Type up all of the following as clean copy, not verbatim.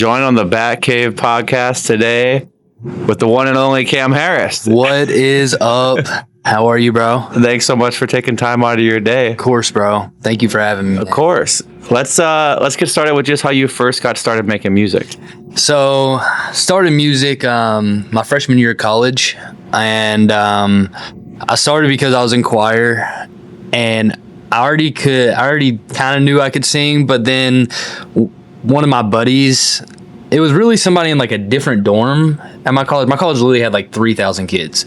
Join on the Batcave Podcast today with the one and only Cam Harris. What is up? How are you, bro? Thanks so much for taking time out of your day. Of course, bro. Thank you for having me. Of course. Let's get started with just how you first got started making music. So, started music my freshman year of college, and I started because I was in choir, and I already kind of knew I could sing, but then one of my buddies, it was really somebody in like a different dorm at my college. My college literally had like 3,000 kids.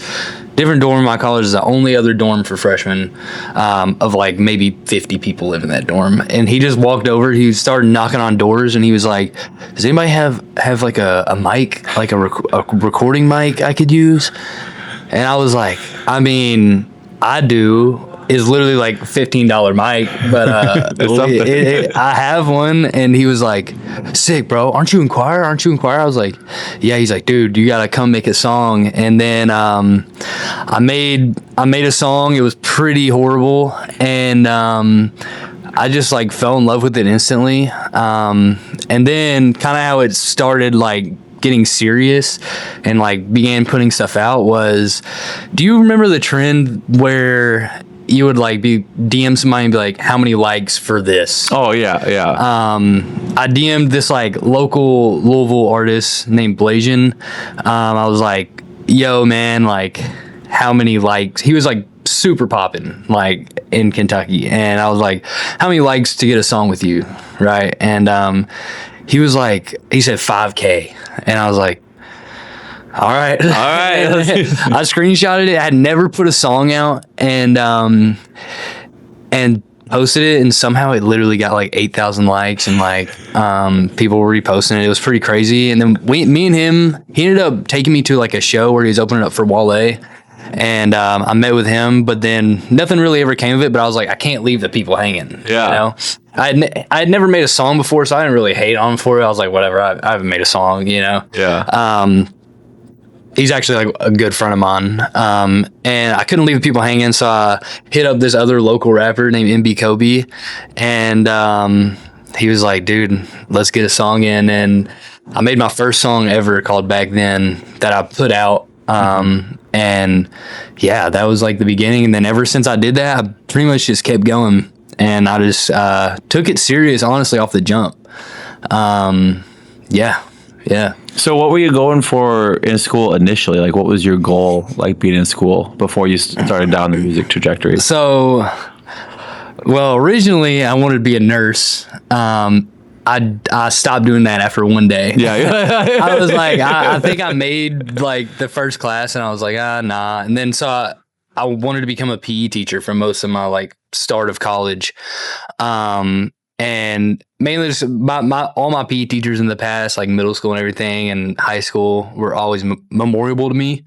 Different dorm. My college is the only other dorm for freshmen of like maybe 50 people live in that dorm. And he just walked over. He started knocking on doors, and he was like, "Does anybody have like a mic, like a recording mic I could use?" And I was like, "I mean, I do." Is literally like $15 mic, but I have one. And he was like, "Sick, bro. Aren't you in choir? I was like, "Yeah." He's like, "Dude, you gotta come make a song." And then I made a song. It was pretty horrible, and I just like fell in love with it instantly. And then kind of how it started, like getting serious and like began putting stuff out was, do you remember the trend where you would like be DM somebody and be like, "How many likes for this?" Oh yeah. I DM'd this like local Louisville artist named Blasian. I was like, "Yo, man, like, how many likes?" He was like super popping like in Kentucky, and I was like, "How many likes to get a song with you?" Right? And he said 5K, and I was like, all right. I screenshotted it. I had never put a song out, and posted it, and somehow it literally got like 8,000 likes, and like people were reposting it. It was pretty crazy. And then me and him, he ended up taking me to like a show where he was opening up for Wale, and I met with him, but then nothing really ever came of it. But I was like, I can't leave the people hanging. Yeah. You know? I had never made a song before, so I didn't really hate on him for it. I was like, whatever, I haven't made a song, you know? Yeah. He's actually like a good friend of mine. And I couldn't leave the people hanging, so I hit up this other local rapper named MB Kobe, and he was like, "Dude, let's get a song in." And I made my first song ever called Back Then that I put out. And yeah, that was like the beginning. And then ever since I did that, I pretty much just kept going, and I just took it serious, honestly, off the jump. Yeah. So what were you going for in school initially? Like, what was your goal, like being in school before you started down the music trajectory? So, well, originally I wanted to be a nurse. I stopped doing that after one day. Yeah. I was like, I think I made like the first class, and I was like, nah. And then so I wanted to become a PE teacher for most of my like start of college. And mainly just all my PE teachers in the past, like middle school and everything and high school, were always memorable to me.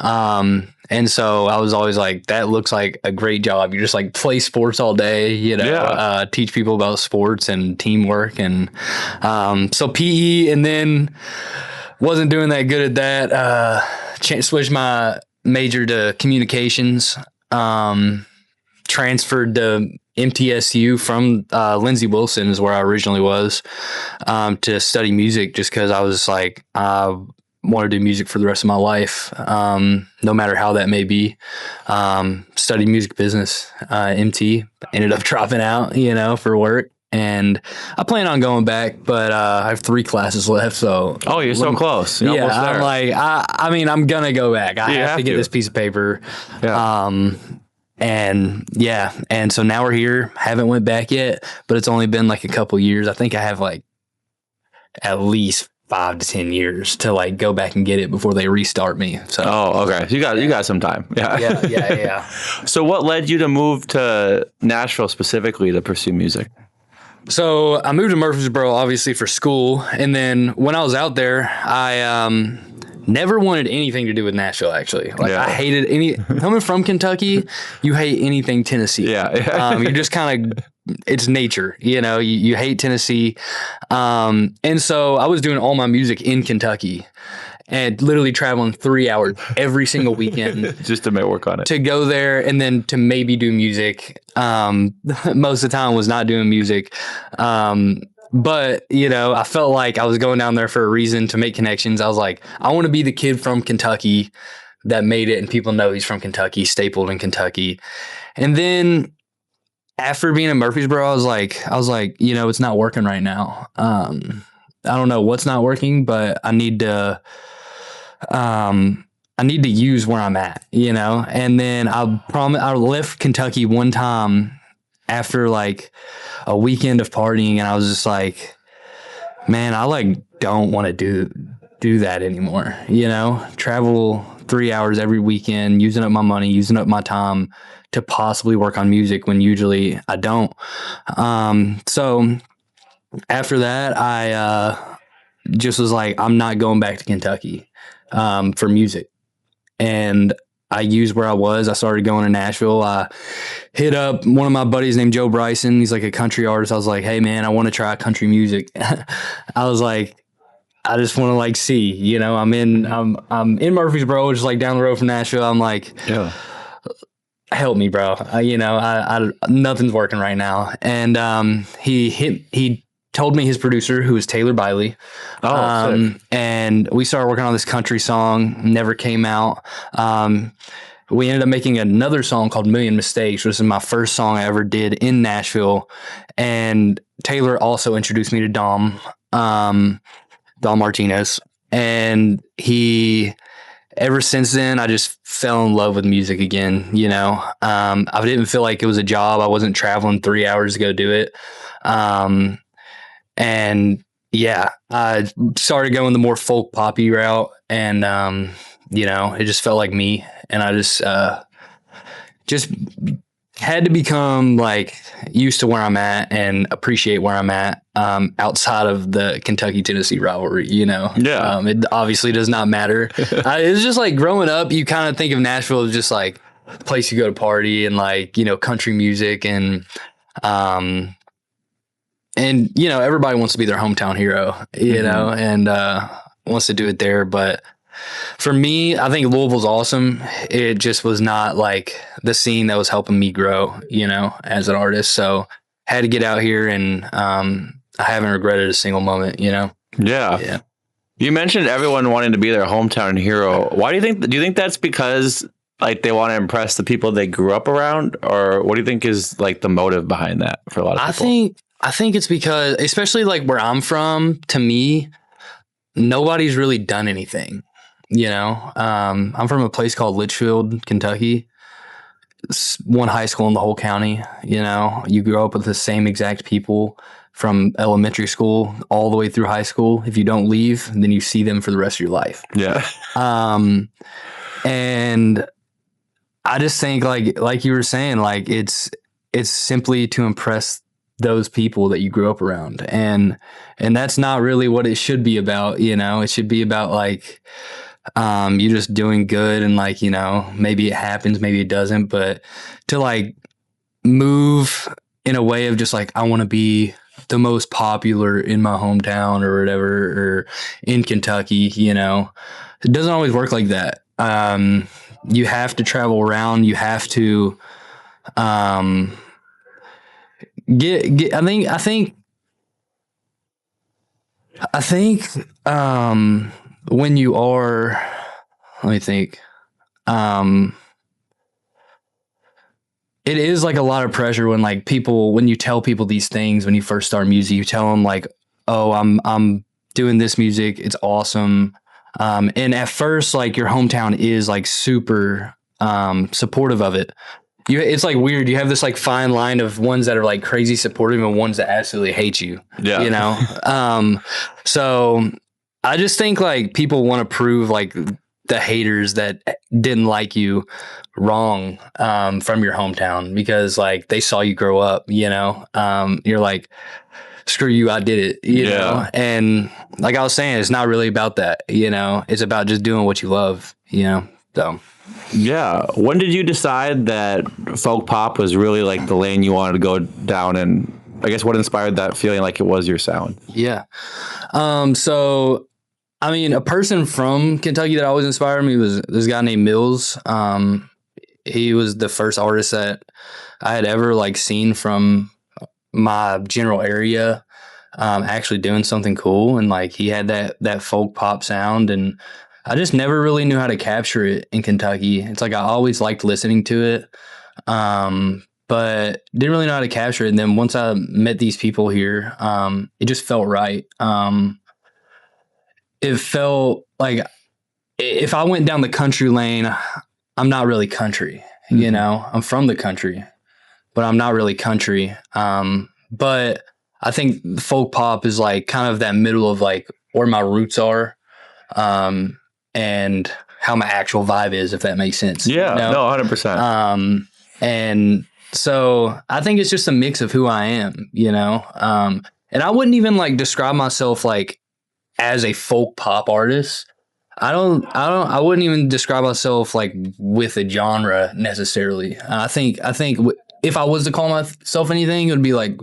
And so I was always like, that looks like a great job. You just like play sports all day, you know, teach people about sports and teamwork. And so PE, and then wasn't doing that good at that. Switched my major to communications, transferred to MTSU from Lindsey Wilson is where I originally was, to study music, just because I was like, I want to do music for the rest of my life, no matter how that may be. Studied music business, MT, ended up dropping out, you know, for work. And I plan on going back, but I have 3 classes left. So you're so close. You're almost there. I'm like, I mean, I'm gonna go back. I have to get this piece of paper. Yeah. And so now we're here. Haven't went back yet, but it's only been like a couple years. I think I have like at least 5 to 10 years to like go back and get it before they restart me. So okay. So you got some time. Yeah. So what led you to move to Nashville specifically to pursue music? So I moved to Murfreesboro, obviously, for school, and then when I was out there, I never wanted anything to do with Nashville, actually. Like, I hated coming from Kentucky, you hate anything Tennessee. Yeah. You just kind of, it's nature, you know, you hate Tennessee. And so I was doing all my music in Kentucky and literally traveling 3 hours every single weekend just to make work on it, to go there and then to maybe do music. Most of the time was not doing music. But, I felt like I was going down there for a reason to make connections. I was like, I want to be the kid from Kentucky that made it and people know he's from Kentucky, stapled in Kentucky. And then after being in Murfreesboro, I was like, it's not working right now. I don't know what's not working, but I need to use where I'm at, And then I left Kentucky one time after like a weekend of partying, and I was just like, man, I like don't want to do that anymore. Travel 3 hours every weekend, using up my money, using up my time to possibly work on music when usually I don't. So after that, I just was like, I'm not going back to Kentucky for music. And I used where I was. I started going to Nashville. I hit up one of my buddies named Joe Bryson. He's like a country artist. I was like, hey man, I want to try country music. I was like, I just want to like see, I'm in Murfreesboro, just like down the road from Nashville. I'm like, yeah, help me, bro. I nothing's working right now. And he told me his producer, who is Taylor Biley. And we started working on this country song, never came out. We ended up making another song called Million Mistakes, which is my first song I ever did in Nashville. And Taylor also introduced me to Dom Martinez. And ever since then, I just fell in love with music again. I didn't feel like it was a job. I wasn't traveling 3 hours to go do it. And yeah, I started going the more folk poppy route, and it just felt like me, and I just had to become like used to where I'm at and appreciate where I'm at outside of the Kentucky-Tennessee rivalry. Yeah, it obviously does not matter. It's just like growing up, you kind of think of Nashville as just like the place you go to party and like country music and everybody wants to be their hometown hero, and wants to do it there. But for me, I think Louisville's awesome. It just was not like the scene that was helping me grow, as an artist. So had to get out here, and I haven't regretted a single moment, Yeah. You mentioned everyone wanting to be their hometown hero. Why do you think that's because like they want to impress the people they grew up around, or what do you think is like the motive behind that for a lot of people? I think it's because, especially like where I'm from, to me, nobody's really done anything, I'm from a place called Litchfield, Kentucky. It's one high school in the whole county. You grow up with the same exact people from elementary school all the way through high school. If you don't leave, then you see them for the rest of your life. Yeah. And I just think like you were saying, like it's simply to impress those people that you grew up around, and that's not really what it should be about. It should be about like you just doing good, and like maybe it happens, maybe it doesn't, but to like move in a way of just like, I want to be the most popular in my hometown or whatever, or in Kentucky. It doesn't always work like that. You have to travel around. You have to get I think when you are, let me think, it is like a lot of pressure when like when you tell people these things, when you first start music, you tell them like, oh, I'm doing this music, it's awesome. And at first, like your hometown is like super supportive of it. It's like weird. You have this like fine line of ones that are like crazy supportive and ones that absolutely hate you. Yeah. So I just think like people want to prove like the haters that didn't like you wrong from your hometown, because like they saw you grow up, you're like, screw you, I did it, you know? And like I was saying, it's not really about that, it's about just doing what you love, so. Yeah. When did you decide that folk pop was really like the lane you wanted to go down? And I guess what inspired that feeling like it was your sound? Yeah. So, I mean, a person from Kentucky that always inspired me was this guy named Mills. He was the first artist that I had ever like seen from my general area. actually doing something cool. And like he had that folk pop sound, and I just never really knew how to capture it in Kentucky. It's like I always liked listening to it, but didn't really know how to capture it. And then once I met these people here, it just felt right. It felt like if I went down the country lane, I'm not really country. You know, I'm from the country, but I'm not really country. But I think folk pop is like kind of that middle of like where my roots are, and how my actual vibe is, if that makes sense. Yeah, you know? no, 100%. And so I think it's just a mix of who I am, you know? And I wouldn't even like describe myself like as a folk pop artist. I wouldn't even describe myself like with a genre necessarily. I think if I was to call myself anything, it would be like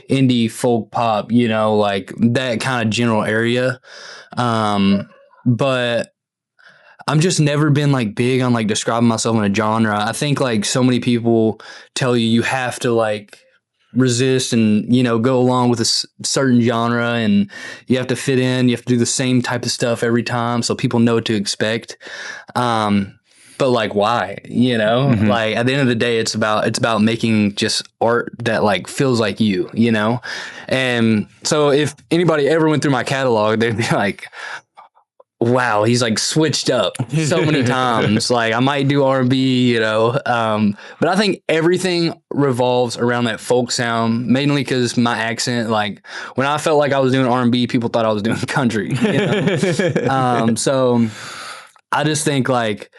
indie folk pop, you know, like that kind of general area. But I'm just never been like big on like describing myself in a genre. I think like so many people tell you have to like resist and, you know, go along with a certain genre, and you have to fit in, you have to do the same type of stuff every time so people know what to expect. But like, why, you know, like at the end of the day, it's about making just art that like feels like you know? And so if anybody ever went through my catalog, they'd be like, wow, he's like switched up so many times. Like I might do R&B, you know, but I think everything revolves around that folk sound, mainly because my accent. Like when I felt like I was doing R&B, people thought I was doing country. You know? So I just think like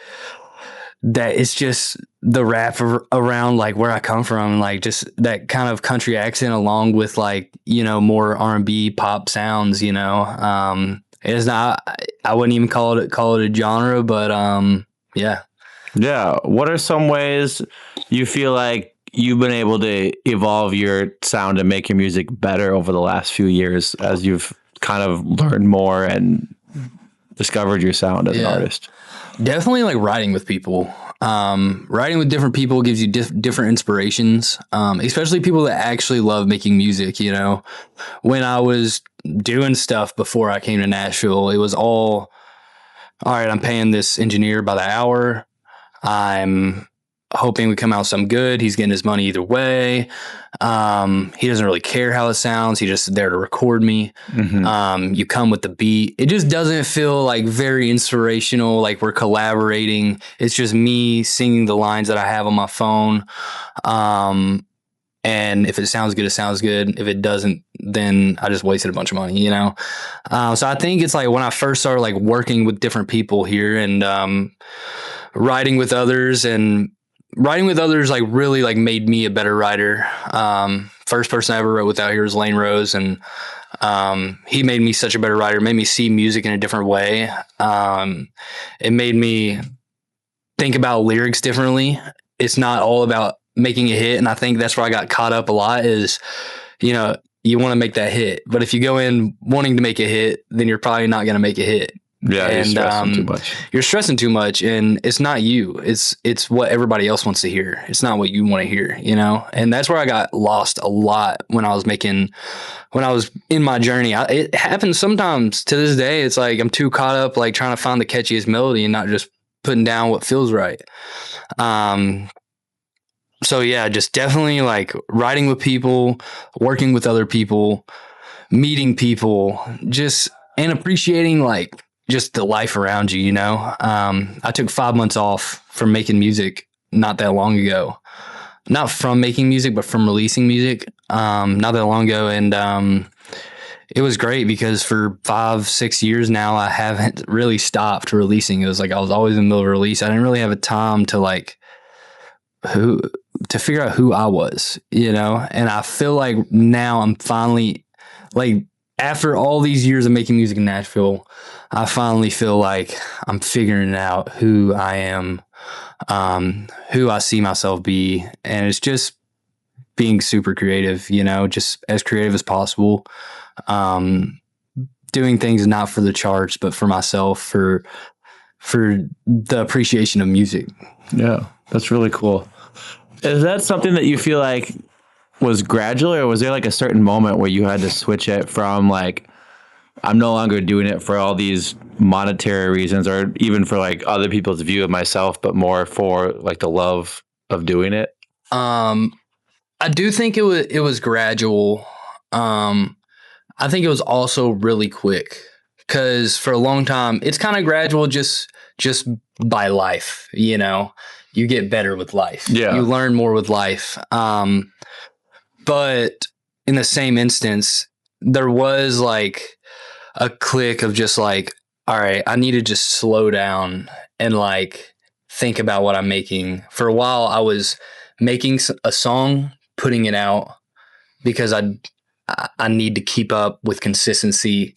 that it's just the wrap around like where I come from, like just that kind of country accent along with like, you know, more R&B pop sounds, you know. It's not, I wouldn't even call it a genre, but yeah. Yeah. What are some ways you feel like you've been able to evolve your sound and make your music better over the last few years as you've kind of learned more and discovered your sound as an artist? Definitely like writing with people. Writing with different people gives you different inspirations, especially people that actually love making music. You know, when I was doing stuff before I came to Nashville, it was all right, I'm paying this engineer by the hour. I'm hoping we come out some good. He's getting his money either way. He doesn't really care how it sounds. He's just there to record me. You come with the beat. It just doesn't feel like very inspirational, like we're collaborating. It's just me singing the lines that I have on my phone. And if it sounds good, it sounds good. If it doesn't, then I just wasted a bunch of money, you know? So I think it's like when I first started like working with different people here and writing with others like really like made me a better writer. First person I ever wrote with out here was Lane Rose, and he made me such a better writer, made me see music in a different way. It made me think about lyrics differently. It's not all about making a hit, and I think that's where I got caught up a lot is, you know, you want to make that hit, but if you go in wanting to make a hit, then you're probably not going to make a hit. Yeah, and, you're stressing too much. You're stressing too much, and it's not you. It's what everybody else wants to hear. It's not what you want to hear, you know? And that's where I got lost a lot when I was in my journey. It happens sometimes to this day. It's like I'm too caught up like trying to find the catchiest melody and not just putting down what feels right. So yeah, just definitely like writing with people, working with other people, meeting people, and appreciating like just the life around you, you know? I took 5 months off from making music not that long ago. Not from making music, but from releasing music not that long ago. And it was great because for 5-6 years now, I haven't really stopped releasing. It was like I was always in the middle of a release. I didn't really have a time to like to figure out who I was, you know? And I feel like now I'm finally like, after all these years of making music in Nashville, I finally feel like I'm figuring out who I am, who I see myself be. And it's just being super creative, you know, just as creative as possible. Doing things not for the charts, but for myself, for the appreciation of music. Yeah, that's really cool. Is that something that you feel like was gradual, or was there like a certain moment where you had to switch it from like, I'm no longer doing it for all these monetary reasons or even for like other people's view of myself, but more for like the love of doing it? I do think it was gradual. I think it was also really quick because for a long time it's kind of gradual, just by life. You know, you get better with life. Yeah, you learn more with life. But in the same instance, there was like a click of just like, all right, I need to just slow down and like think about what I'm making. For a while, I making a song, putting it out because I need to keep up with consistency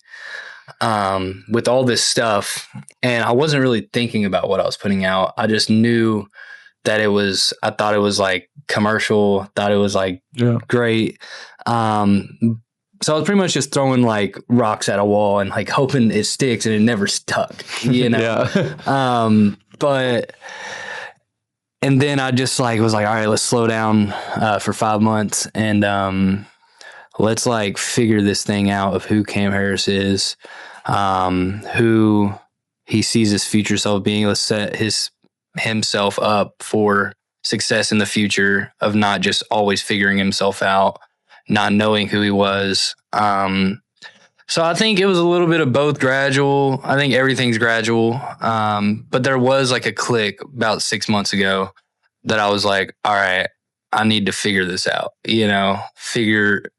with all this stuff. And I wasn't really thinking about what I was putting out. I just knew that I thought it was like commercial, thought it was like great. So I was pretty much just throwing like rocks at a wall and like hoping it sticks, and it never stuck, you know? And then I just like was like, all right, let's slow down for 5 months and let's like figure this thing out of who Cam Harris is, who he sees his future self being. Let's set himself up for success in the future of not just always figuring himself out, not knowing who he was. So I think it was a little bit of both gradual. I think everything's gradual. But there was like a click about 6 months ago that I was like, all right, I need to figure this out, you know, figure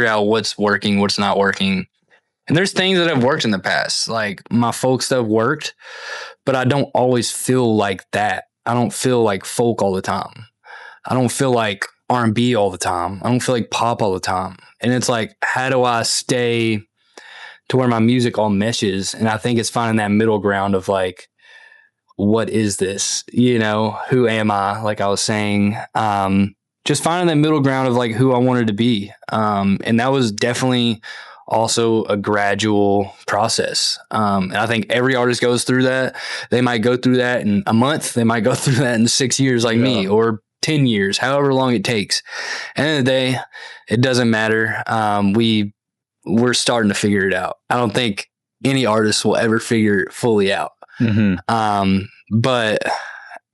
out what's working, what's not working. And there's things that have worked in the past, like my folk stuff worked, but I don't always feel like that. I don't feel like folk all the time. I don't feel like R&B all the time. I don't feel like pop all the time. And it's like, how do I stay to where my music all meshes? And I think it's finding that middle ground of like, what is this? You know, who am I? Like I was saying, just finding that middle ground of like who I wanted to be. And that was definitely also a gradual process. And I think every artist goes through that. They might go through that in a month. They might go through that in 6 years like me, or 10 years, however long it takes. At the end of the day, it doesn't matter. We're starting to figure it out. I don't think any artist will ever figure it fully out. But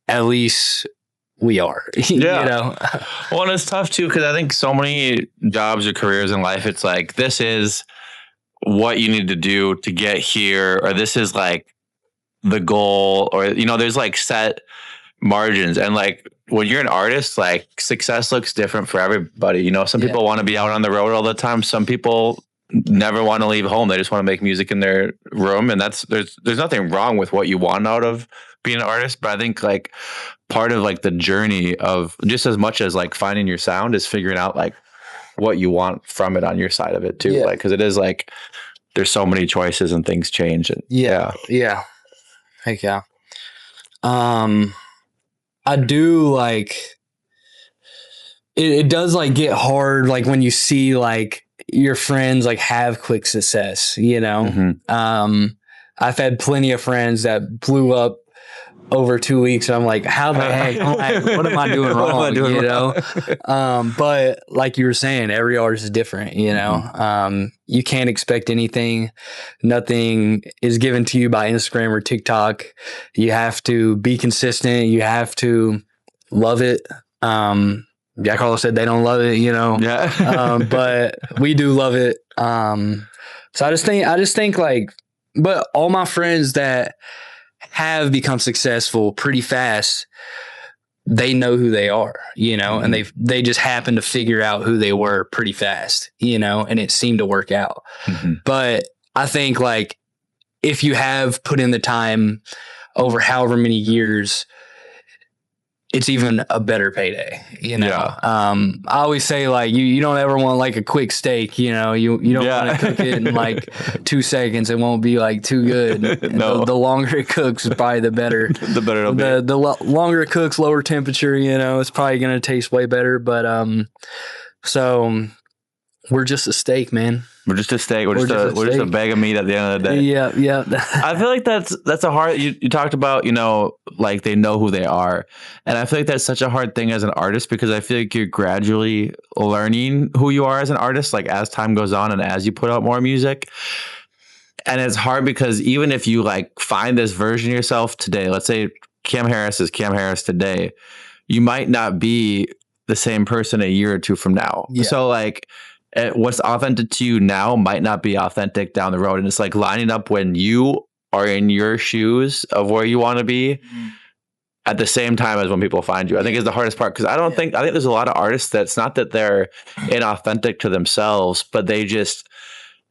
at least we are, you know? Well, and it's tough too, because I think so many jobs or careers in life, it's like, this is what you need to do to get here, or this is like the goal, or, you know, there's like set margins. And like when you're an artist, like success looks different for everybody. You know, some people want to be out on the road all the time. Some people never want to leave home. They just want to make music in their room. And there's nothing wrong with what you want out of being an artist. But I think like part of like the journey of, just as much as like finding your sound, is figuring out like what you want from it on your side of it too. Like, cause it is like, there's so many choices and things change. And Heck yeah. I do like, it does like get hard. Like when you see like your friends like have quick success, you know. I've had plenty of friends that blew up over 2 weeks, and I'm like, how the heck? I'm like, what am I doing wrong? You know. But like you were saying, every artist is different, you know. You can't expect anything. Nothing is given to you by Instagram or TikTok. You have to be consistent. You have to love it. Jack Harlow said they don't love it, you know. But we do love it. So I just think like, but all my friends that have become successful pretty fast, they know who they are, you know, and they just happen to figure out who they were pretty fast, you know, and it seemed to work out. But I think like, if you have put in the time over however many years, it's even a better payday, you know. I always say like you don't ever want like a quick steak, you know. You don't want to cook it in like 2 seconds. It won't be like too good. The longer it cooks is probably the better. The better it'll be. The longer it cooks, lower temperature, you know, it's probably gonna taste way better. But so We're just a steak, man. We're just a steak. We're just a bag of meat at the end of the day. Yeah. I feel like that's a hard. You talked about, like they know who they are, and I feel like that's such a hard thing as an artist, because I feel like you're gradually learning who you are as an artist, like as time goes on and as you put out more music. And it's hard because even if you like find this version of yourself today, let's say Cam Harris is Cam Harris today, you might not be the same person a year or two from now. Yeah. So like what's authentic to you now might not be authentic down the road. And it's like lining up when you are in your shoes of where you want to be at the same time as when people find you, I think is the hardest part. Cause I think there's a lot of artists that's not that they're inauthentic to themselves, but they just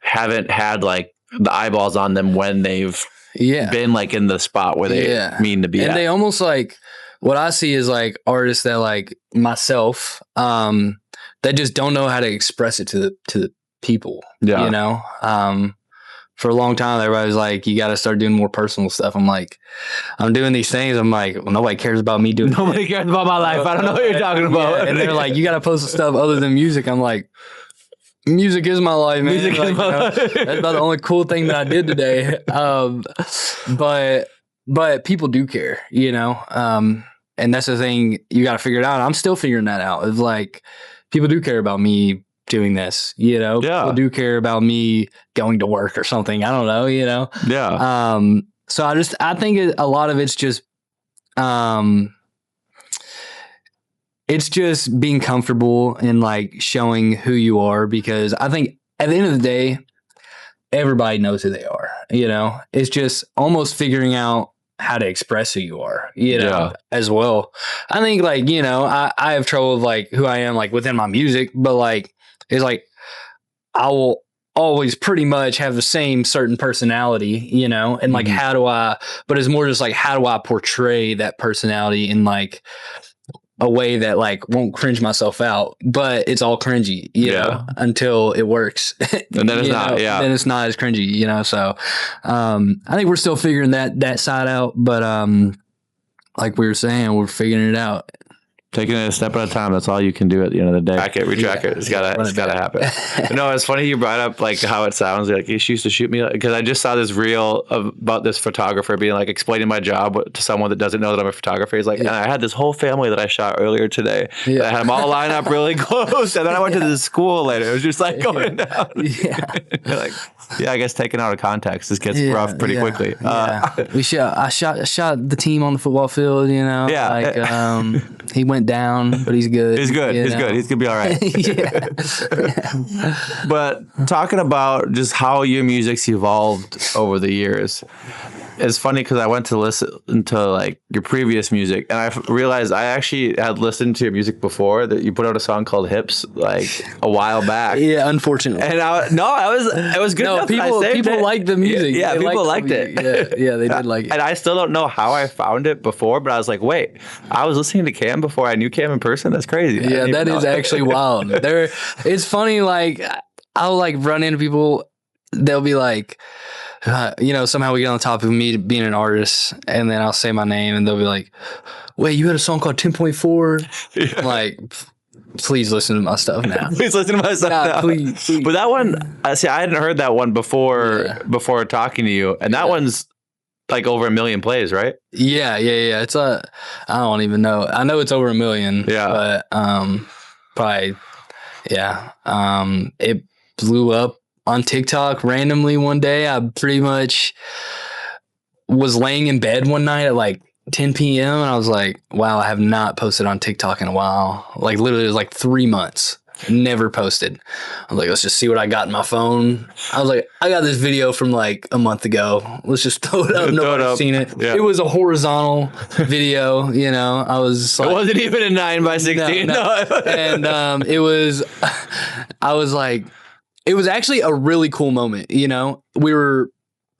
haven't had like the eyeballs on them when they've been like in the spot where they mean to be. And they almost like, what I see is like artists that like myself, that just don't know how to express it to the people. Yeah. For a long time, everybody was like, you got to start doing more personal stuff. I'm like, I'm doing these things. I'm like, well, nobody cares about me doing Nobody cares about my life. I don't know what you're talking about. Yeah. And they're like, you got to post stuff other than music. I'm like, music is my life, man. Music is my life. That's about the only cool thing that I did today. But people do care, and that's the thing, you got to figure it out. I'm still figuring that out. It's like, people do care about me doing this, people do care about me going to work or something. I don't know, Yeah. So I think a lot of it's just being comfortable and like showing who you are, because I think at the end of the day, everybody knows who they are, it's just almost figuring out how to express who you are, as well. I think like, I have trouble with like who I am, like within my music, but like, it's like, I will always pretty much have the same certain personality, and like, but it's more just like, how do I portray that personality in like a way that like won't cringe myself out, but it's all cringy, until it works. And then it's not, then it's not as cringy, so I think we're still figuring that side out, but like we were saying, we're figuring it out. Taking it a step at a time. That's all you can do at the end of the day. Retrack it. It's gotta happen. No, it's funny you brought up like how it sounds. Like he used to shoot me, because I just saw this reel about this photographer being like explaining my job to someone that doesn't know that I'm a photographer. He's like, and I had this whole family that I shot earlier today. I had them all lined up really close, and then I went to the school later. It was just like going down. Like, I guess taken out of context, this gets rough pretty quickly. I shot the team on the football field. He went down, but he's good. He's good. He's good. He's gonna be all right. But talking about just how your music's evolved over the years, it's funny because I went to listen to like your previous music, and I realized I actually had listened to your music before. That you put out a song called "Hips" like a while back. Yeah, unfortunately. And it was good. No, people liked the music. Yeah, people liked it. Yeah, they did like it. And I still don't know how I found it before, but I was like, wait, I was listening to Cam before I knew Cam in person. That's crazy. Yeah, that is actually wild. It's funny. Like I'll like run into people. They'll be like, somehow we get on the topic of me being an artist, and then I'll say my name, and they'll be like, wait, you had a song called 10.4? I'm like, please listen to my stuff now. Please listen to my stuff now. Please. But that one, I hadn't heard that one before talking to you, and that one's like over 1 million plays, right? Yeah. It's I don't even know. I know it's over 1 million. Yeah. But probably, it blew up on TikTok randomly one day. I pretty much was laying in bed one night at like 10 p.m. and I was like, wow, I have not posted on TikTok in a while. Like literally it was like 3 months. Never posted. I was like, let's just see what I got in my phone. I was like, I got this video from like a month ago. Let's just throw it up. Nobody's seen it. Yeah. It was a horizontal video, I was like, it wasn't even a 9x16. No. And it was actually a really cool moment.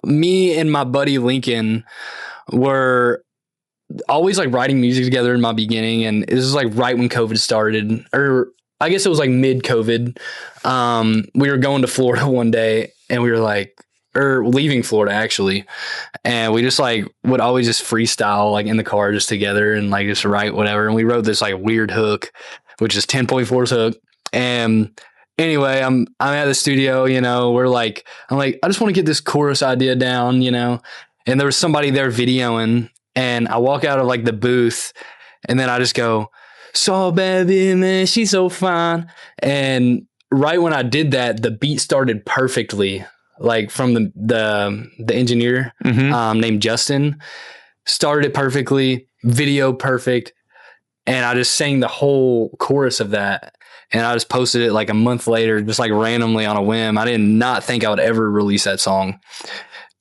Me and my buddy Lincoln were always like writing music together in my beginning. And it was like right when COVID started, or I guess it was like mid COVID. We were going to Florida one day, and we were like, or leaving Florida actually. And we just like would always just freestyle like in the car just together and like just write whatever. And we wrote this like weird hook, which is 10.4's hook. And anyway, I'm at the studio, I'm like, I just want to get this chorus idea down, and there was somebody there videoing, and I walk out of like the booth, and then I just go, "So baby, man, she's so fine." And right when I did that, the beat started perfectly, like from the engineer named Justin, started it perfectly, video perfect, and I just sang the whole chorus of that. And I just posted it like a month later, just like randomly on a whim. I did not think I would ever release that song.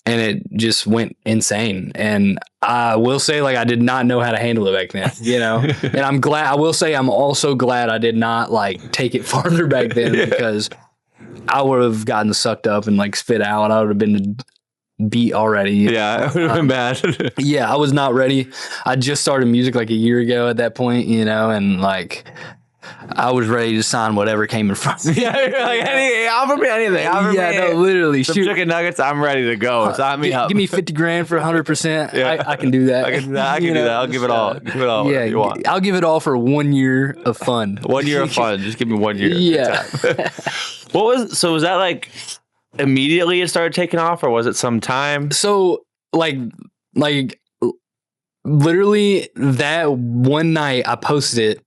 And it just went insane. And I will say, like, I did not know how to handle it back then, And I will say I'm also glad I did not like take it farther back then because I would have gotten sucked up and like spit out. I would have been beat already. Yeah, it would have been bad. Yeah, I was not ready. I just started music like a year ago at that point, and like I was ready to sign whatever came in front of me. Yeah, you're like, offer me anything. No, literally. Some chicken nuggets, I'm ready to go. Sign me up. Give me 50 grand for 100%. Yeah. I can do that. I can do that. I'll give it all. Give it all. Yeah, you want. I'll give it all for 1 year of fun. 1 year of fun. Just give me 1 year. Yeah. Was that like immediately it started taking off, or was it some time? So like literally that one night I posted it.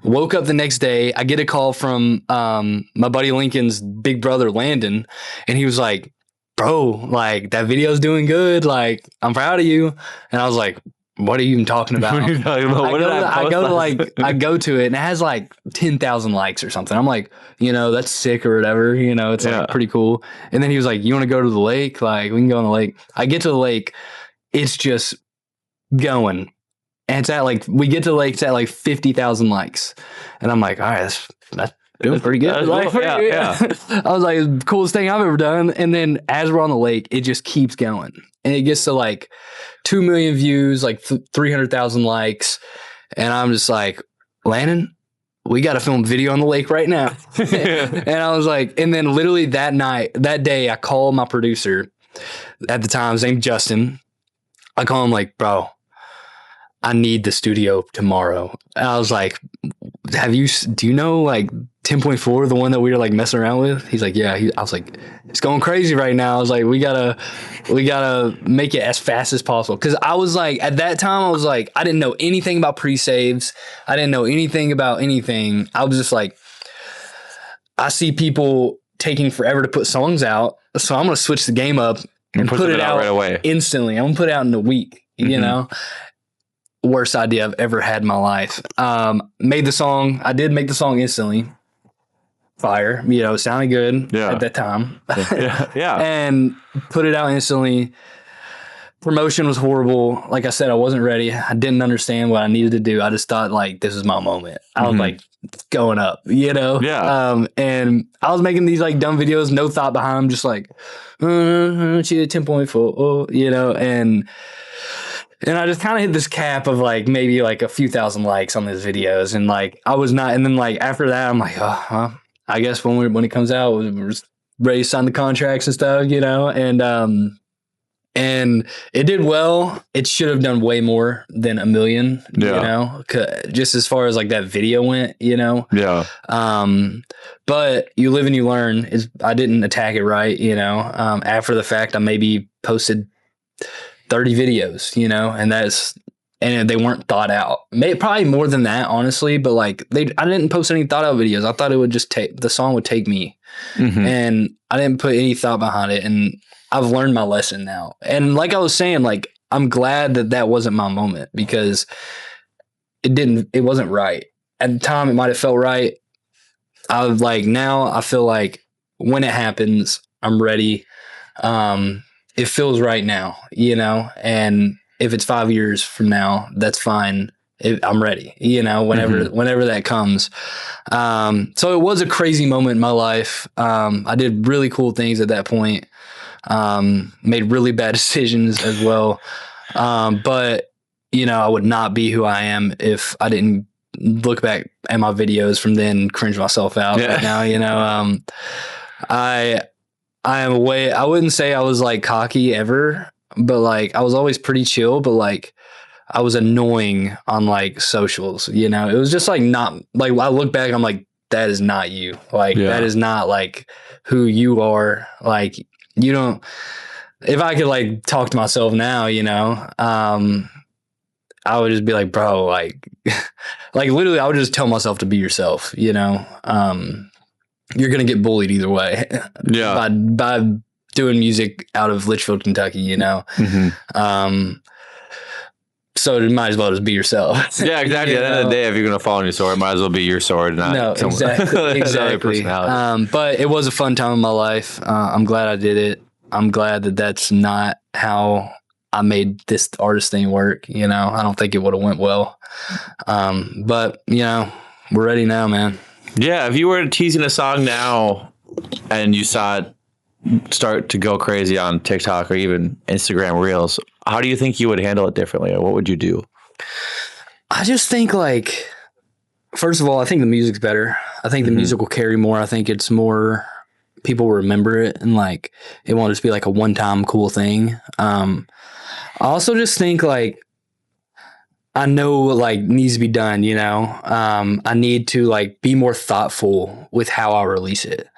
Woke up the next day, I get a call from my buddy Lincoln's big brother Landon, and he was like, "Bro, like that video's doing good. Like I'm proud of you." And I was like, "What are you even talking about?" I go to it and it has like 10,000 likes or something. I'm like, that's sick or whatever. It's like pretty cool. And then he was like, "You want to go to the lake? Like we can go on the lake." I get to the lake, it's just going. And it's we get to the lake, it's at like 50,000 likes. And I'm like, all right, that's doing pretty good. Yeah. I was like, it's the coolest thing I've ever done. And then as we're on the lake, it just keeps going. And it gets to like 2 million views, like 300,000 likes. And I'm just like, Landon, we got to film video on the lake right now. And I was like, and then literally that day, I called my producer at the time, his name Justin. I call him like, "Bro, I need the studio tomorrow." And I was like, do you know like 10.4, the one that we were like messing around with? He's like, "Yeah." I was like, "It's going crazy right now." I was like, we gotta make it as fast as possible. Cause I was like, at that time, I was like, I didn't know anything about pre-saves. I didn't know anything about anything. I was just like, I see people taking forever to put songs out. So I'm going to switch the game up and put it out right away. Instantly. I'm going to put it out in a week, Worst idea I've ever had in my life. Made the song. I did make the song instantly. Fire. It sounded good at that time. Yeah. And put it out instantly. Promotion was horrible. Like I said, I wasn't ready. I didn't understand what I needed to do. I just thought like, this is my moment. I was like going up, Yeah. And I was making these like dumb videos, no thought behind them, just like, she did 10.4, and I just kind of hit this cap of like maybe like a few thousand likes on these videos. And like, I was not, and then like after that, I'm like, I guess when it comes out, we're just ready to sign the contracts and stuff, and it did well. It should have done way more than 1 million, just as far as like that video went, Yeah. But you live and you learn. I didn't attack it right, after the fact, I maybe posted 30 videos, and they weren't thought out. Probably more than that, honestly, but like I didn't post any thought out videos. I thought it would just the song would take me, and I didn't put any thought behind it. And I've learned my lesson now. And like I was saying, like, I'm glad that wasn't my moment because it wasn't right. At the time, it might have felt right. Now I feel like when it happens, I'm ready. It feels right now, and if it's 5 years from now, that's fine. I'm ready, whenever that comes. So it was a crazy moment in my life. I did really cool things at that point. Made really bad decisions as well. But I would not be who I am if I didn't look back at my videos from then and cringe myself out right now. I wouldn't say I was like cocky ever, but like I was always pretty chill, but like I was annoying on like socials, it was just like not like I look back, I'm like, that is not you. Like, that is not like who you are. Like, you don't, if I could like talk to myself now, you know, I would just be like, bro, like, like literally I would just tell myself to be yourself, you know. You're going to get bullied either way. Yeah. by doing music out of Litchfield, Kentucky, you know. So it might as well just be yourself. Yeah, exactly. At the end of the day, if you're going to fall on your sword, it might as well be your sword, not exactly. But it was a fun time in my life. I'm glad I did it. I'm glad that that's not how I made this artist thing work. You know, I don't think it would have went well. But you know, we're ready now, man. Yeah. If you were teasing a song now and you saw it start to go crazy on TikTok or even Instagram Reels, how do you think you would handle it differently, or what would you do? I just think, like, first of all, I think the music's better. I think the music will carry more. I think it's more, people remember it, and like it won't just be like a one-time cool thing. I also just think, like, I know like needs to be done, you know. I need to like be more thoughtful with how I release it.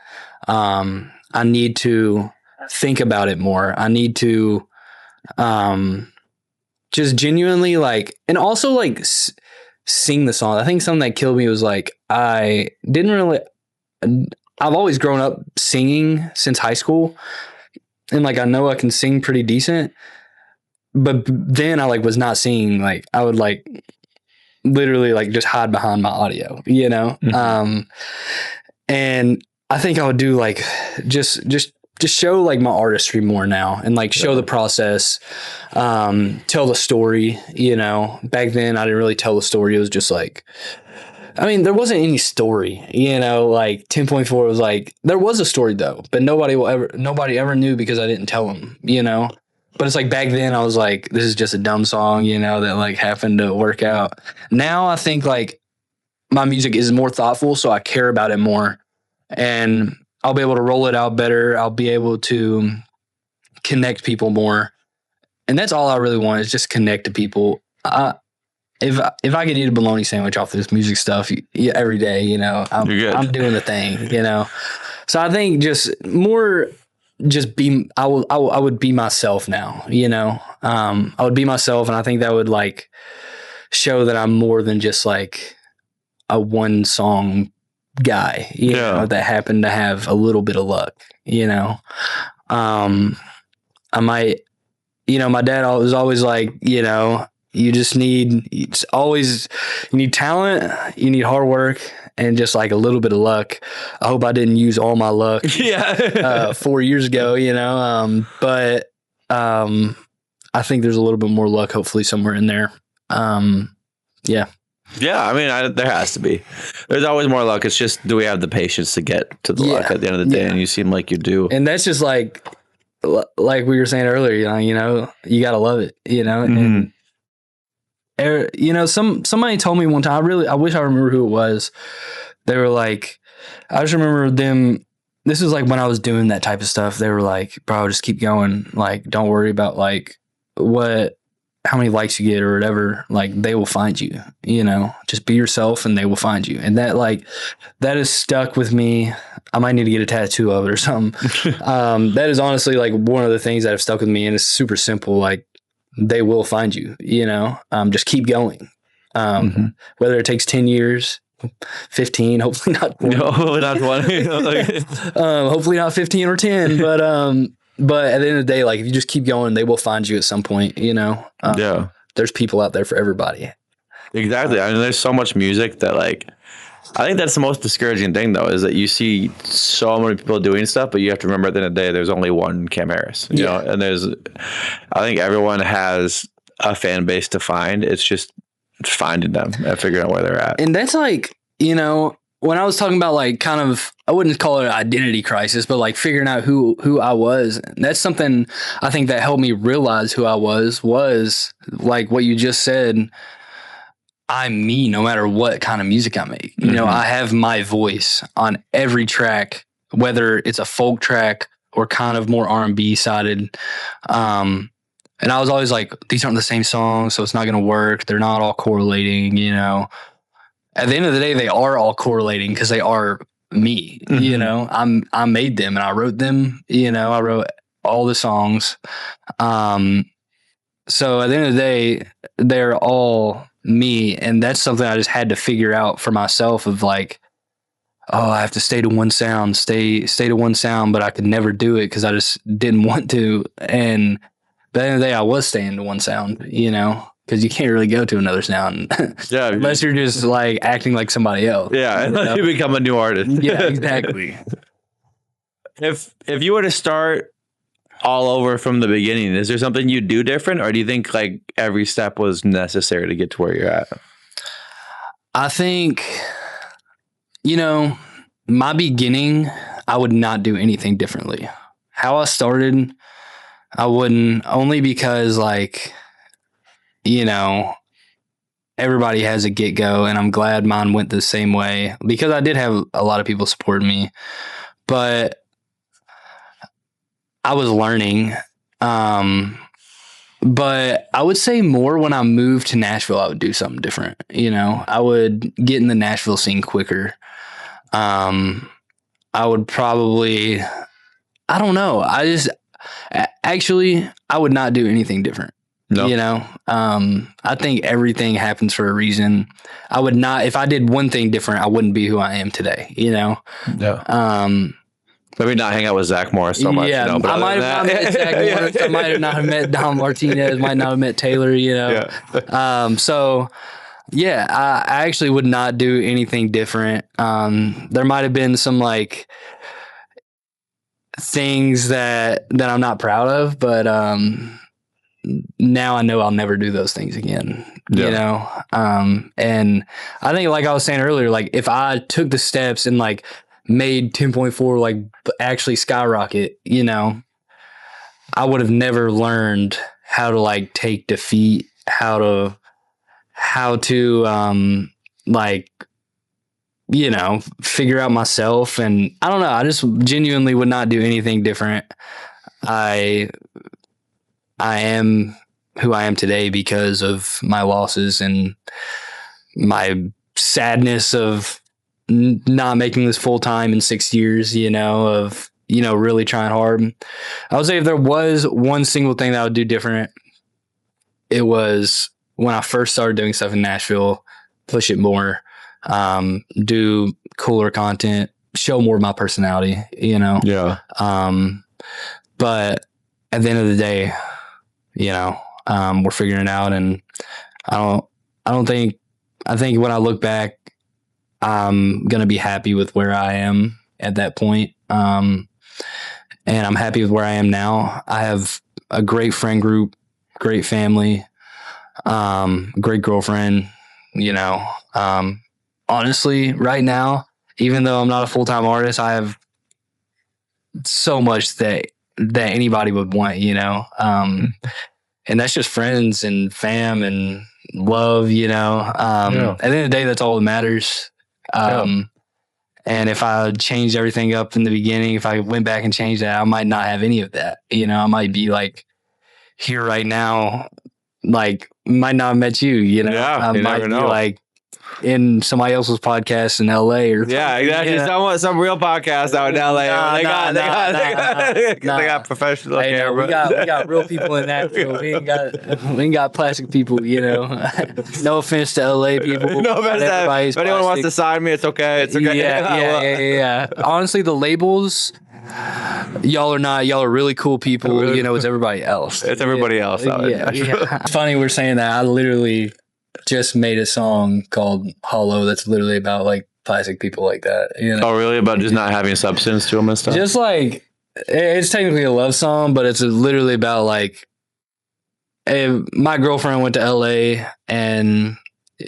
I need to think about it more. I need to just genuinely like, and also like sing the song. I think something that killed me was like, I've always grown up singing since high school, and like I know I can sing pretty decent, but then I like was not singing. Like I would like literally like just hide behind my audio, you know. And I think I would do like just show like my artistry more now, and like show the process, tell the story, you know. Back then I didn't really tell the story. It was just like, I mean, there wasn't any story, you know. Like 10.4 was like, there was a story though, but nobody ever knew because I didn't tell them, you know. But it's like back then I was like, this is just a dumb song, you know, that like happened to work out. Now I think like my music is more thoughtful, so I care about it more, and I'll be able to roll it out better. I'll be able to connect people more. And that's all I really want, is just connect to people. If I could eat a bologna sandwich off this music stuff every day, you know, I'm doing the thing, you know. So I think just more, just be, I would be myself now, you know. I would be myself, and I think that would like show that I'm more than just like a one song guy, you know, that happened to have a little bit of luck, you know. I might, you know, my dad was always like, you know, you need talent, you need hard work, and just like a little bit of luck. I hope I didn't use all my luck 4 years ago, you know. But I think there's a little bit more luck hopefully somewhere in there. Yeah, I mean, there has to be. There's always more luck. It's just, do we have the patience to get to the luck at the end of the day? And you seem like you do. And that's just like we were saying earlier, you know, you got to love it, you know. And, you know, somebody told me one time, I wish I remember who it was. They were like, I just remember them. This was like when I was doing that type of stuff. They were like, bro, just keep going. Like, don't worry about like how many likes you get or whatever. Like, they will find you, you know. Just be yourself and they will find you. And that is stuck with me. I might need to get a tattoo of it or something. That is honestly like one of the things that have stuck with me, and it's super simple. Like, they will find you, you know. Just keep going. Whether it takes 10 years, 15, hopefully not 20. No, hopefully not 20. Hopefully not 15 or 10, but at the end of the day, like, if you just keep going, they will find you at some point, you know. There's people out there for everybody. Exactly. I mean, there's so much music that, like, I think that's the most discouraging thing, though, is that you see so many people doing stuff, but you have to remember at the end of the day, there's only one Cam Harris, you know, and I think everyone has a fan base to find. It's just finding them and figuring out where they're at. And that's like, you know, when I was talking about like kind of, I wouldn't call it an identity crisis, but like figuring out who I was, that's something I think that helped me realize who I was like what you just said. I'm me no matter what kind of music I make. You know, I have my voice on every track, whether it's a folk track or kind of more R&B sided. And I was always like, these aren't the same songs, so it's not going to work. They're not all correlating, you know. at the end of the day, they are all correlating because they are me. Mhm. You know, I made them and I wrote them. You know, I wrote all the songs. So at the end of the day, they're all me, and that's something I just had to figure out for myself. Of like, oh, I have to stay to one sound, stay to one sound, but I could never do it because I just didn't want to. And but at the end of the day, I was staying to one sound, you know, because you can't really go to another sound Yeah, unless you're just like acting like somebody else. yeah, you know? unless you become a new artist. Yeah, exactly. If you were to start all over from the beginning, is there something you'd do different, or do you think like every step was necessary to get to where you're at? I think, you know, my beginning, I would not do anything differently. How I started, I wouldn't, only because like, you know, everybody has a get go, and I'm glad mine went the same way because I did have a lot of people supporting me, but I was learning. But I would say more when I moved to Nashville, I would do something different. You know, I would get in the Nashville scene quicker. I would probably, I don't know. Actually, I would not do anything different. No. You know, I think everything happens for a reason. I would not, if I did one thing different, I wouldn't be who I am today, you know? Yeah. Maybe not hang out with Zach Morris so much. Yeah, you know, but I might have not met Zach Morris. I might not have met Don Martinez. Might not have met Taylor. You know. Yeah. So yeah, I actually would not do anything different. There might have been some like things that I'm not proud of, but now I know I'll never do those things again. Yeah. You know. And I think, like I was saying earlier, like if I took the steps and like made 10.4 like actually skyrocket, you know, I would have never learned how to like take defeat, how to like, you know, figure out myself. And I don't know, I just genuinely would not do anything different. I am who I am today because of my losses and my sadness of not making this full time in 6 years, you know, of, you know, really trying hard. I would say if there was one single thing that I would do different, it was when I first started doing stuff in Nashville, push it more, do cooler content, show more of my personality, you know? Yeah. But at the end of the day, you know, we're figuring it out, and I think when I look back, I'm going to be happy with where I am at that point. And I'm happy with where I am now. I have a great friend group, great family, great girlfriend, you know. Honestly, right now, even though I'm not a full-time artist, I have so much that anybody would want, you know. And that's just friends and fam and love, you know. At the end of the day, that's all that matters. And if I changed everything up in the beginning, if I went back and changed that, I might not have any of that. You know, I might be like here right now, like might not have met you, you know. Yeah, I you might never be know. like in somebody else's podcast in LA or Yeah, exactly. you know? Some real podcast out in LA. They got professional Hey, no, we camera. got real people in Nashville. We ain't got plastic people, you know. No offense to LA people. No offense. Everybody's If anyone wants plastic. to sign me, it's okay. It's okay. Yeah. Honestly, the labels, y'all are really cool people. You know, it's everybody else. It's everybody else out in Nashville. It's funny we're saying that. I literally just made a song called Hollow that's literally about like plastic people like that. You know? Oh, really? About just not having substance to them and stuff? Just like, it's technically a love song, but it's literally about like, my girlfriend went to LA and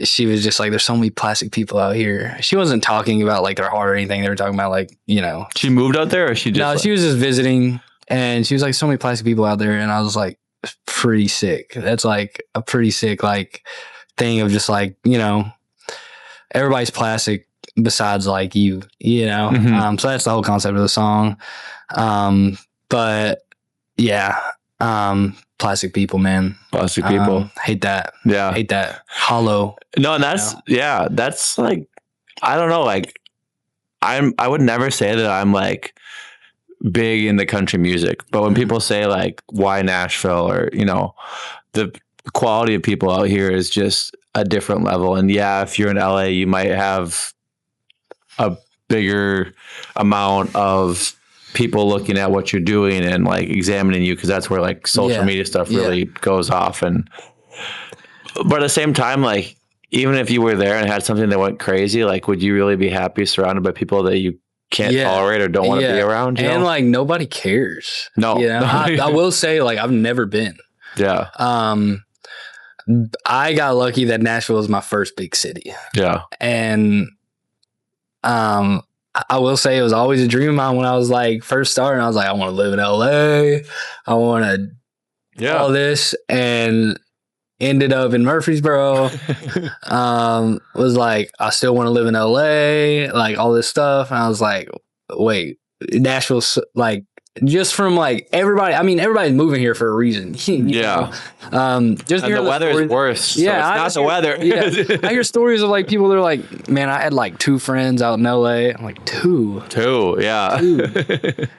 she was just like, there's so many plastic people out here. She wasn't talking about like their heart or anything. They were talking about like, you know. She moved out there, or she just? No, like, she was just visiting, and she was like, so many plastic people out there. And I was like, pretty sick. That's like a pretty sick like thing of just like, you know, everybody's plastic besides like you know. Mhm. So that's the whole concept of the song. But yeah, plastic people, man. Plastic people. Hate that. Yeah. Hate that. Hollow. No, and that's like, I don't know, like I would never say that I'm like big in the country music, but when people say like why Nashville, or the quality of people out here is just a different level. And yeah, if you're in LA, you might have a bigger amount of people looking at what you're doing and like examining you, because that's where like social media stuff really goes off. But at the same time, like even if you were there and had something that went crazy, like would you really be happy surrounded by people that you can't tolerate or don't want to be around? And like nobody cares. No. I will say, like, I've never been. Yeah. I got lucky that Nashville was my first big city. Yeah. And I will say it was always a dream of mine when I was like first starting. I was like, I want to live in LA. I want to do all this, and ended up in Murfreesboro. Was like, I still want to live in LA, like all this stuff. And I was like, wait, Nashville's like, just from like everybody, I mean, everybody's moving here for a reason. Just and the weather is worse. Yeah, so it's not the weather. I hear stories of like people that are like, man, I had like 2 friends out in LA. I'm like, two. Yeah.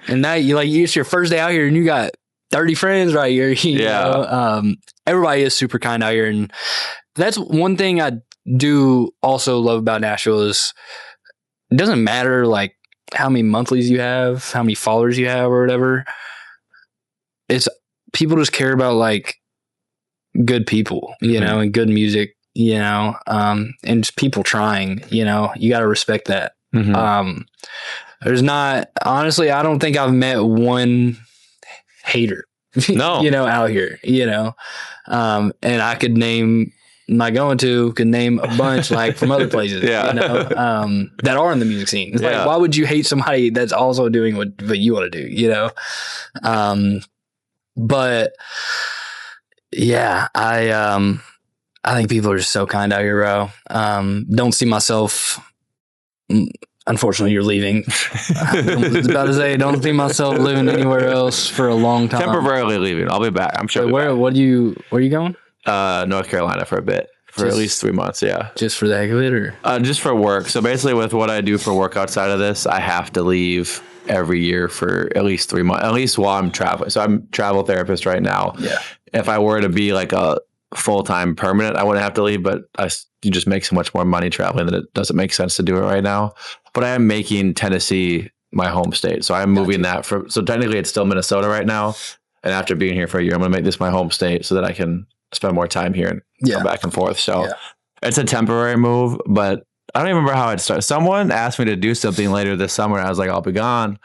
And now it's your first day out here and you got 30 friends right here. You know? Everybody is super kind out here. And that's one thing I do also love about Nashville is it doesn't matter like how many monthlies you have, how many followers you have or whatever. It's people just care about like good people, and good music, and just people trying, you got to respect that. There's not, honestly, I don't think I've met one hater, out here, and I could name a bunch like from other places, that are in the music scene. It's like, why would you hate somebody that's also doing what you want to do, but yeah, I think people are just so kind out here, bro. Don't see myself, unfortunately, you're leaving. I was about to say, don't see myself living anywhere else for a long time. Temporarily leaving. I'll be back. I'm sure. Where are you going? North Carolina for a bit. For at least 3 months, yeah. Just for the heck of it, or? Just for work. So basically with what I do for work outside of this, I have to leave every year for at least 3 months, at least while I'm traveling. So I'm a travel therapist right now. Yeah. If I were to be like a full-time permanent, I wouldn't have to leave, but you just make so much more money traveling that it doesn't make sense to do it right now. But I am making Tennessee my home state. So I'm moving so technically it's still Minnesota right now. And after being here for a year, I'm going to make this my home state so that I can spend more time here and go back and forth. So it's a temporary move, but I don't even remember how it started. Someone asked me to do something later this summer. And I was like, I'll be gone.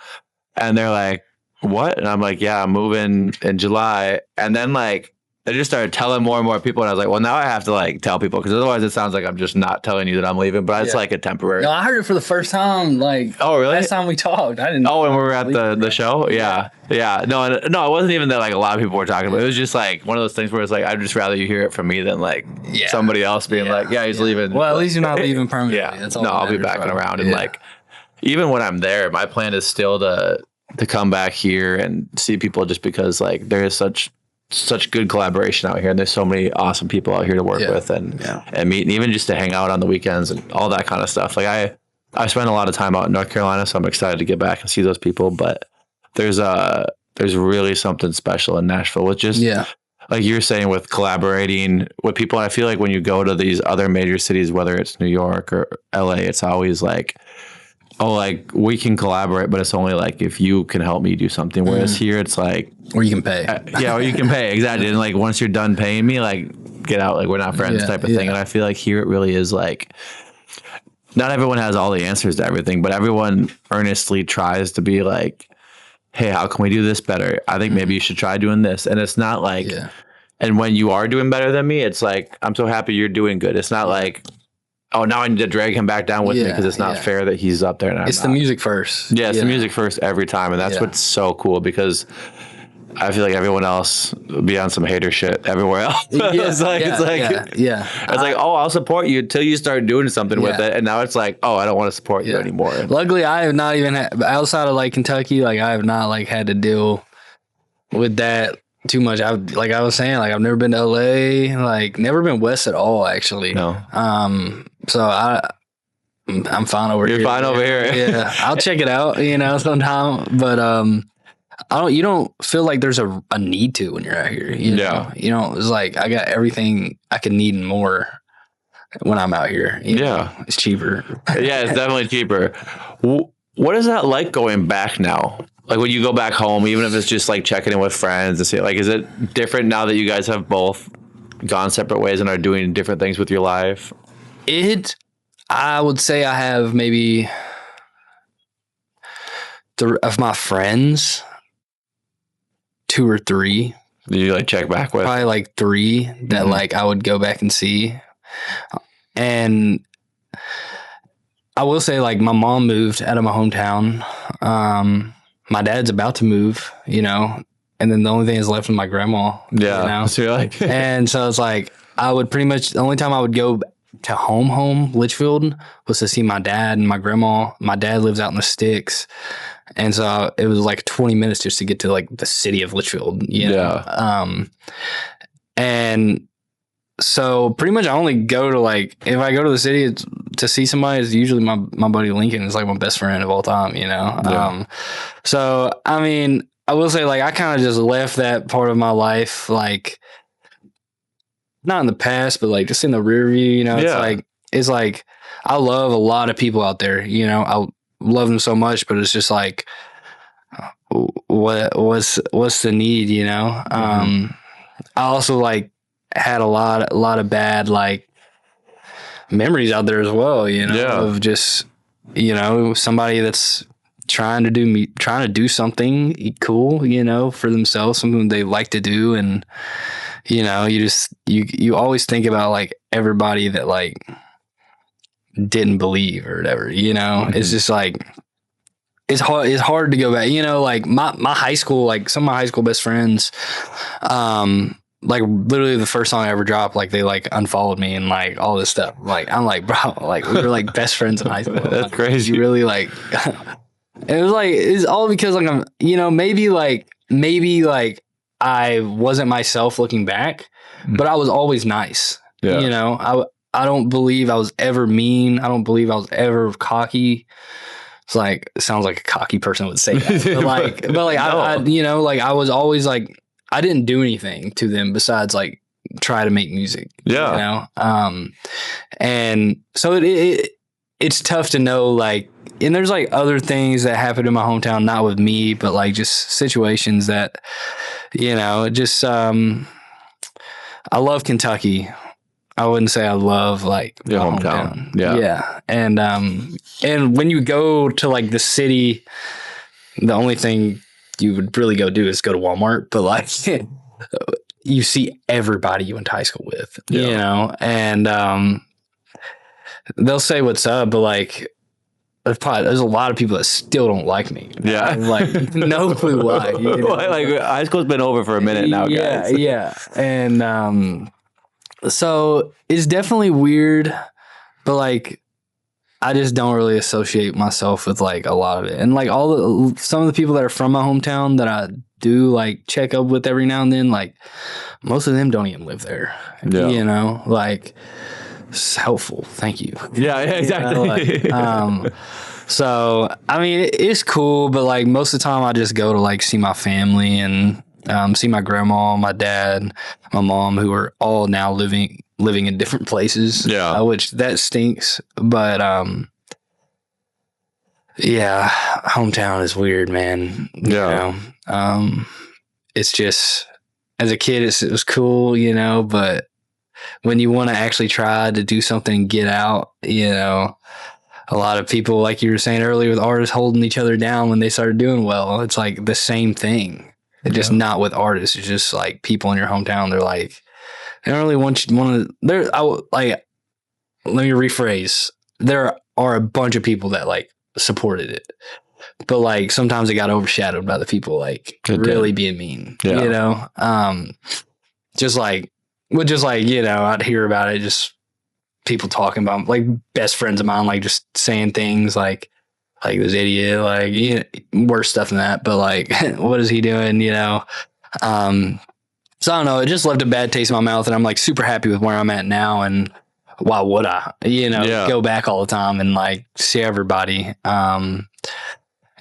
And they're like, what? And I'm like, yeah, I'm moving in July. And then like, they just started telling more and more people. And I was like, well, now I have to like tell people, because otherwise it sounds like I'm just not telling you that I'm leaving, but it's like a temporary. No, I heard it for the first time. Like, oh, really? Last time we talked, I didn't know. Oh, when we were at the show? Yeah. No, it wasn't even that like a lot of people were talking about it. It was just like one of those things where it's like, I'd just rather you hear it from me than like somebody else being like, he's leaving. Well, at least you're not leaving permanently. That's all. No, I'll be back around. And like, even when I'm there, my plan is still to come back here and see people, just because like there is such good collaboration out here, and there's so many awesome people out here to work with and meet, and even just to hang out on the weekends and all that kind of stuff. Like I spent a lot of time out in North Carolina, so I'm excited to get back and see those people. But there's really something special in Nashville with just like you're saying, with collaborating with people. I feel like when you go to these other major cities, whether it's New York or LA, it's always like, oh, like we can collaborate, but it's only like if you can help me do something. Whereas here it's like, or you can pay. Or you can pay. Exactly. And like once you're done paying me, like get out, like we're not friends type of thing. And I feel like here it really is like, not everyone has all the answers to everything, but everyone earnestly tries to be like, hey, how can we do this better? I think maybe you should try doing this. And it's not like, and when you are doing better than me, it's like, I'm so happy you're doing good. It's not like, oh, now I need to drag him back down with me because it's not fair that he's up there. And it's the music first. Yeah, it's the music first every time. And that's what's so cool, because I feel like everyone else would be on some hater shit everywhere else. It's like, oh, I'll support you until you start doing something with it. And now it's like, oh, I don't want to support you anymore. Luckily, I have not even outside of like Kentucky, like I have not like had to deal with that too much. Like I was saying, like I've never been to LA, like never been west at all, actually. No. So I'm fine over here. You're fine over here. Yeah, I'll check it out, sometime. But you don't feel like there's a need to when you're out here. It's like I got everything I can need and more when I'm out here. It's cheaper. Yeah, it's definitely cheaper. What is that like going back now? Like when you go back home, even if it's just like checking in with friends and see, like, is it different now that you guys have both gone separate ways and are doing different things with your life? I would say I have maybe of my friends, 2 or 3. Did you like check back with? Probably like 3 that like I would go back and see. And I will say, like, my mom moved out of my hometown. My dad's about to move, and then the only thing that's left is my grandma. Yeah. So you're like, and so it's like I would pretty much the only time I would go to home Litchfield was to see my dad and my grandma. My dad lives out in the sticks, and so it was like 20 minutes just to get to like the city of Litchfield. And so pretty much I only go to, like, if I go to the city to see somebody, it's usually my buddy Lincoln is like my best friend of all time, So, I mean, I will say, like, I kind of just left that part of my life, like, not in the past, but like just in the rear view, it's like I love a lot of people out there, I love them so much, but it's just like, what's the need, I also like had a lot of bad like memories out there as well, of just, somebody that's trying to do something cool, for themselves, something they like to do. And, you always think about like everybody that like didn't believe or whatever, it's just like, it's hard to go back, like my high school, like some of my high school best friends, like literally the first song I ever dropped, like they like unfollowed me and like all this stuff. Like I'm like, bro, like we were like best friends in high school. That's like, crazy. You really like, it was like, it's all because like I'm, maybe like I wasn't myself looking back, but I was always nice. I don't believe I was ever mean. I don't believe I was ever cocky. It's like, it sounds like a cocky person would say that, but like no. I was always like, I didn't do anything to them besides like try to make music. And so it's tough to know, like, and there's like other things that happened in my hometown, not with me, but like just situations that, just, I love Kentucky. I wouldn't say I love like your hometown. Yeah. And when you go to like the city, the only thing you would really go do is go to Walmart, but like you see everybody you went to high school with, and they'll say what's up, but like there's a lot of people that still don't like me. Like no clue why. Like high school's been over for a minute now, guys. Yeah. And so it's definitely weird, but like I just don't really associate myself with like a lot of it. And like some of the people that are from my hometown that I do like check up with every now and then, like most of them don't even live there. Like it's helpful. Thank you. Yeah, exactly. So I mean it's cool, but like most of the time I just go to like see my family and see my grandma, my dad, my mom, who are all now living in different places. Which that stinks. But hometown is weird, man. It's just, as a kid it was cool, but when you want to actually try to do something and get out, a lot of people, like you were saying earlier, with artists holding each other down when they started doing well, it's like the same thing. It's just not with artists. It's just like people in your hometown. They're like, they don't really want to. Let me rephrase. There are a bunch of people that like supported it, but like sometimes it got overshadowed by the people like really being mean. Just like I'd hear about it. Just people talking about like best friends of mine, like just saying things like this idiot, like worse stuff than that. But like, what is he doing? So I don't know. It just left a bad taste in my mouth, and I'm like super happy with where I'm at now. And why would I, go back all the time and like see everybody? And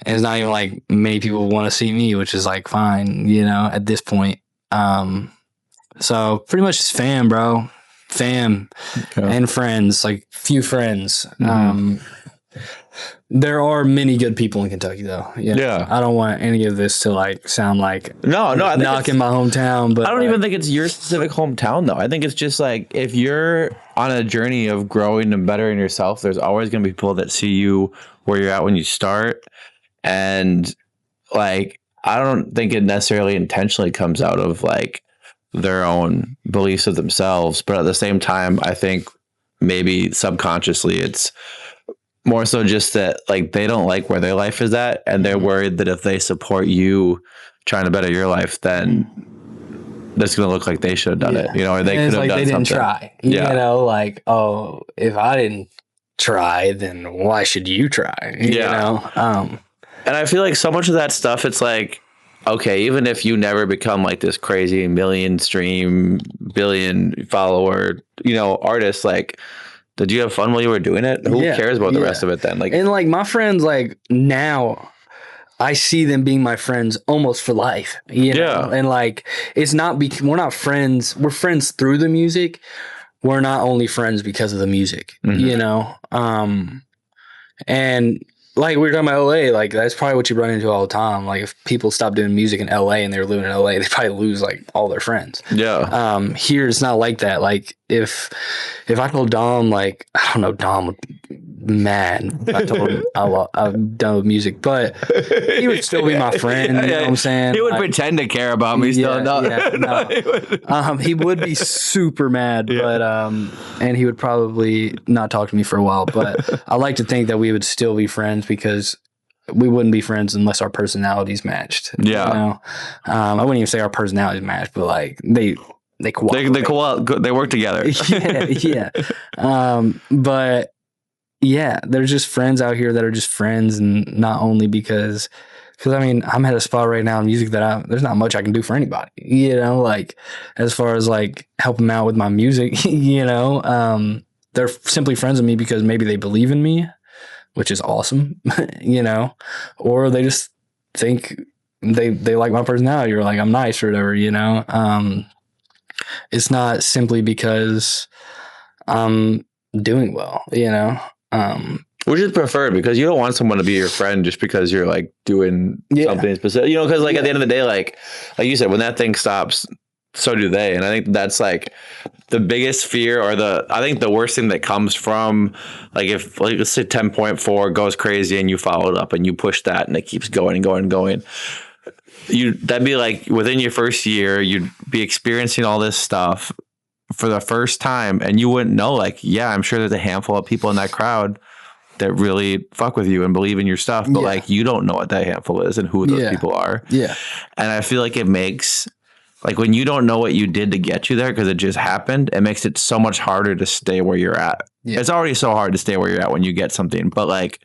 it's not even like many people want to see me, which is like fine, at this point. So pretty much just fam, bro. Fam and friends, like few friends. There are many good people in Kentucky, though. Yeah. I don't want any of this to like sound like no, I think knocking my hometown. But I don't even think it's your specific hometown, though. I think it's just like if you're on a journey of growing and bettering yourself, there's always going to be people that see you where you're at when you start. And like, I don't think it necessarily intentionally comes out of like their own beliefs of themselves. But at the same time, I think maybe subconsciously it's more so just that like they don't like where their life is at. And they're worried that if they support you trying to better your life, then that's going to look like they should have done it, or they could have like done they didn't something. try, like, oh, if I didn't try, then why should you try? And I feel like so much of that stuff, it's like, okay, even if you never become like this crazy million stream, billion follower, artist, like, did you have fun while you were doing it? Who cares about the rest of it then? Like, and like my friends, like now I see them being my friends almost for life, and like, it's not, we're not friends. We're friends through the music. We're not only friends because of the music, and like we were talking about LA, like that's probably what you run into all the time. Like if people stop doing music in LA and they're living in LA, they probably lose like all their friends. Yeah. Here it's not like that. Like if I told Dom, like, I don't know, Dom would be mad. I told him I'm done with music, but he would still be my friend. You know what I'm saying? He would pretend to care about me still. He would be super mad, but and he would probably not talk to me for a while. But I like to think that we would still be friends because we wouldn't be friends unless our personalities matched. Yeah. I wouldn't even say our personalities matched, but like they cooperate. They work together. yeah. But yeah, there's just friends out here that are just friends, and not only because I mean, I'm at a spot right now in music that there's not much I can do for anybody, like as far as like help them out with my music, they're simply friends with me because maybe they believe in me, which is awesome, or they just think they like my personality, or like I'm nice or whatever, it's not simply because I'm doing well, which is preferred, because you don't want someone to be your friend just because you're like doing something specific, because like at the end of the day, like you said, when that thing stops, so do they. And I think that's like the biggest fear, or I think the worst thing that comes from like, if like let's say 10.4 goes crazy and you follow it up and you push that and it keeps going and going and going, that'd be like within your first year, you'd be experiencing all this stuff for the first time, and you wouldn't know, like, I'm sure there's a handful of people in that crowd that really fuck with you and believe in your stuff, but like, you don't know what that handful is and who those people are. Yeah. And I feel like it makes, like, when you don't know what you did to get you there, because it just happened, it makes it so much harder to stay where you're at. Yeah. It's already so hard to stay where you're at when you get something, but like,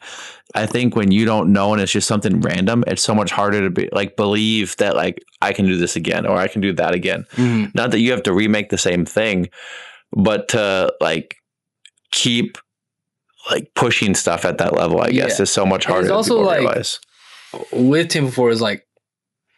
I think when you don't know and it's just something random, it's so much harder to be like, believe that like, I can do this again, or I can do that again. Mm-hmm. Not that you have to remake the same thing, but to like keep like pushing stuff at that level, I guess, is so much harder. It's also like realize. With 10.4 is like,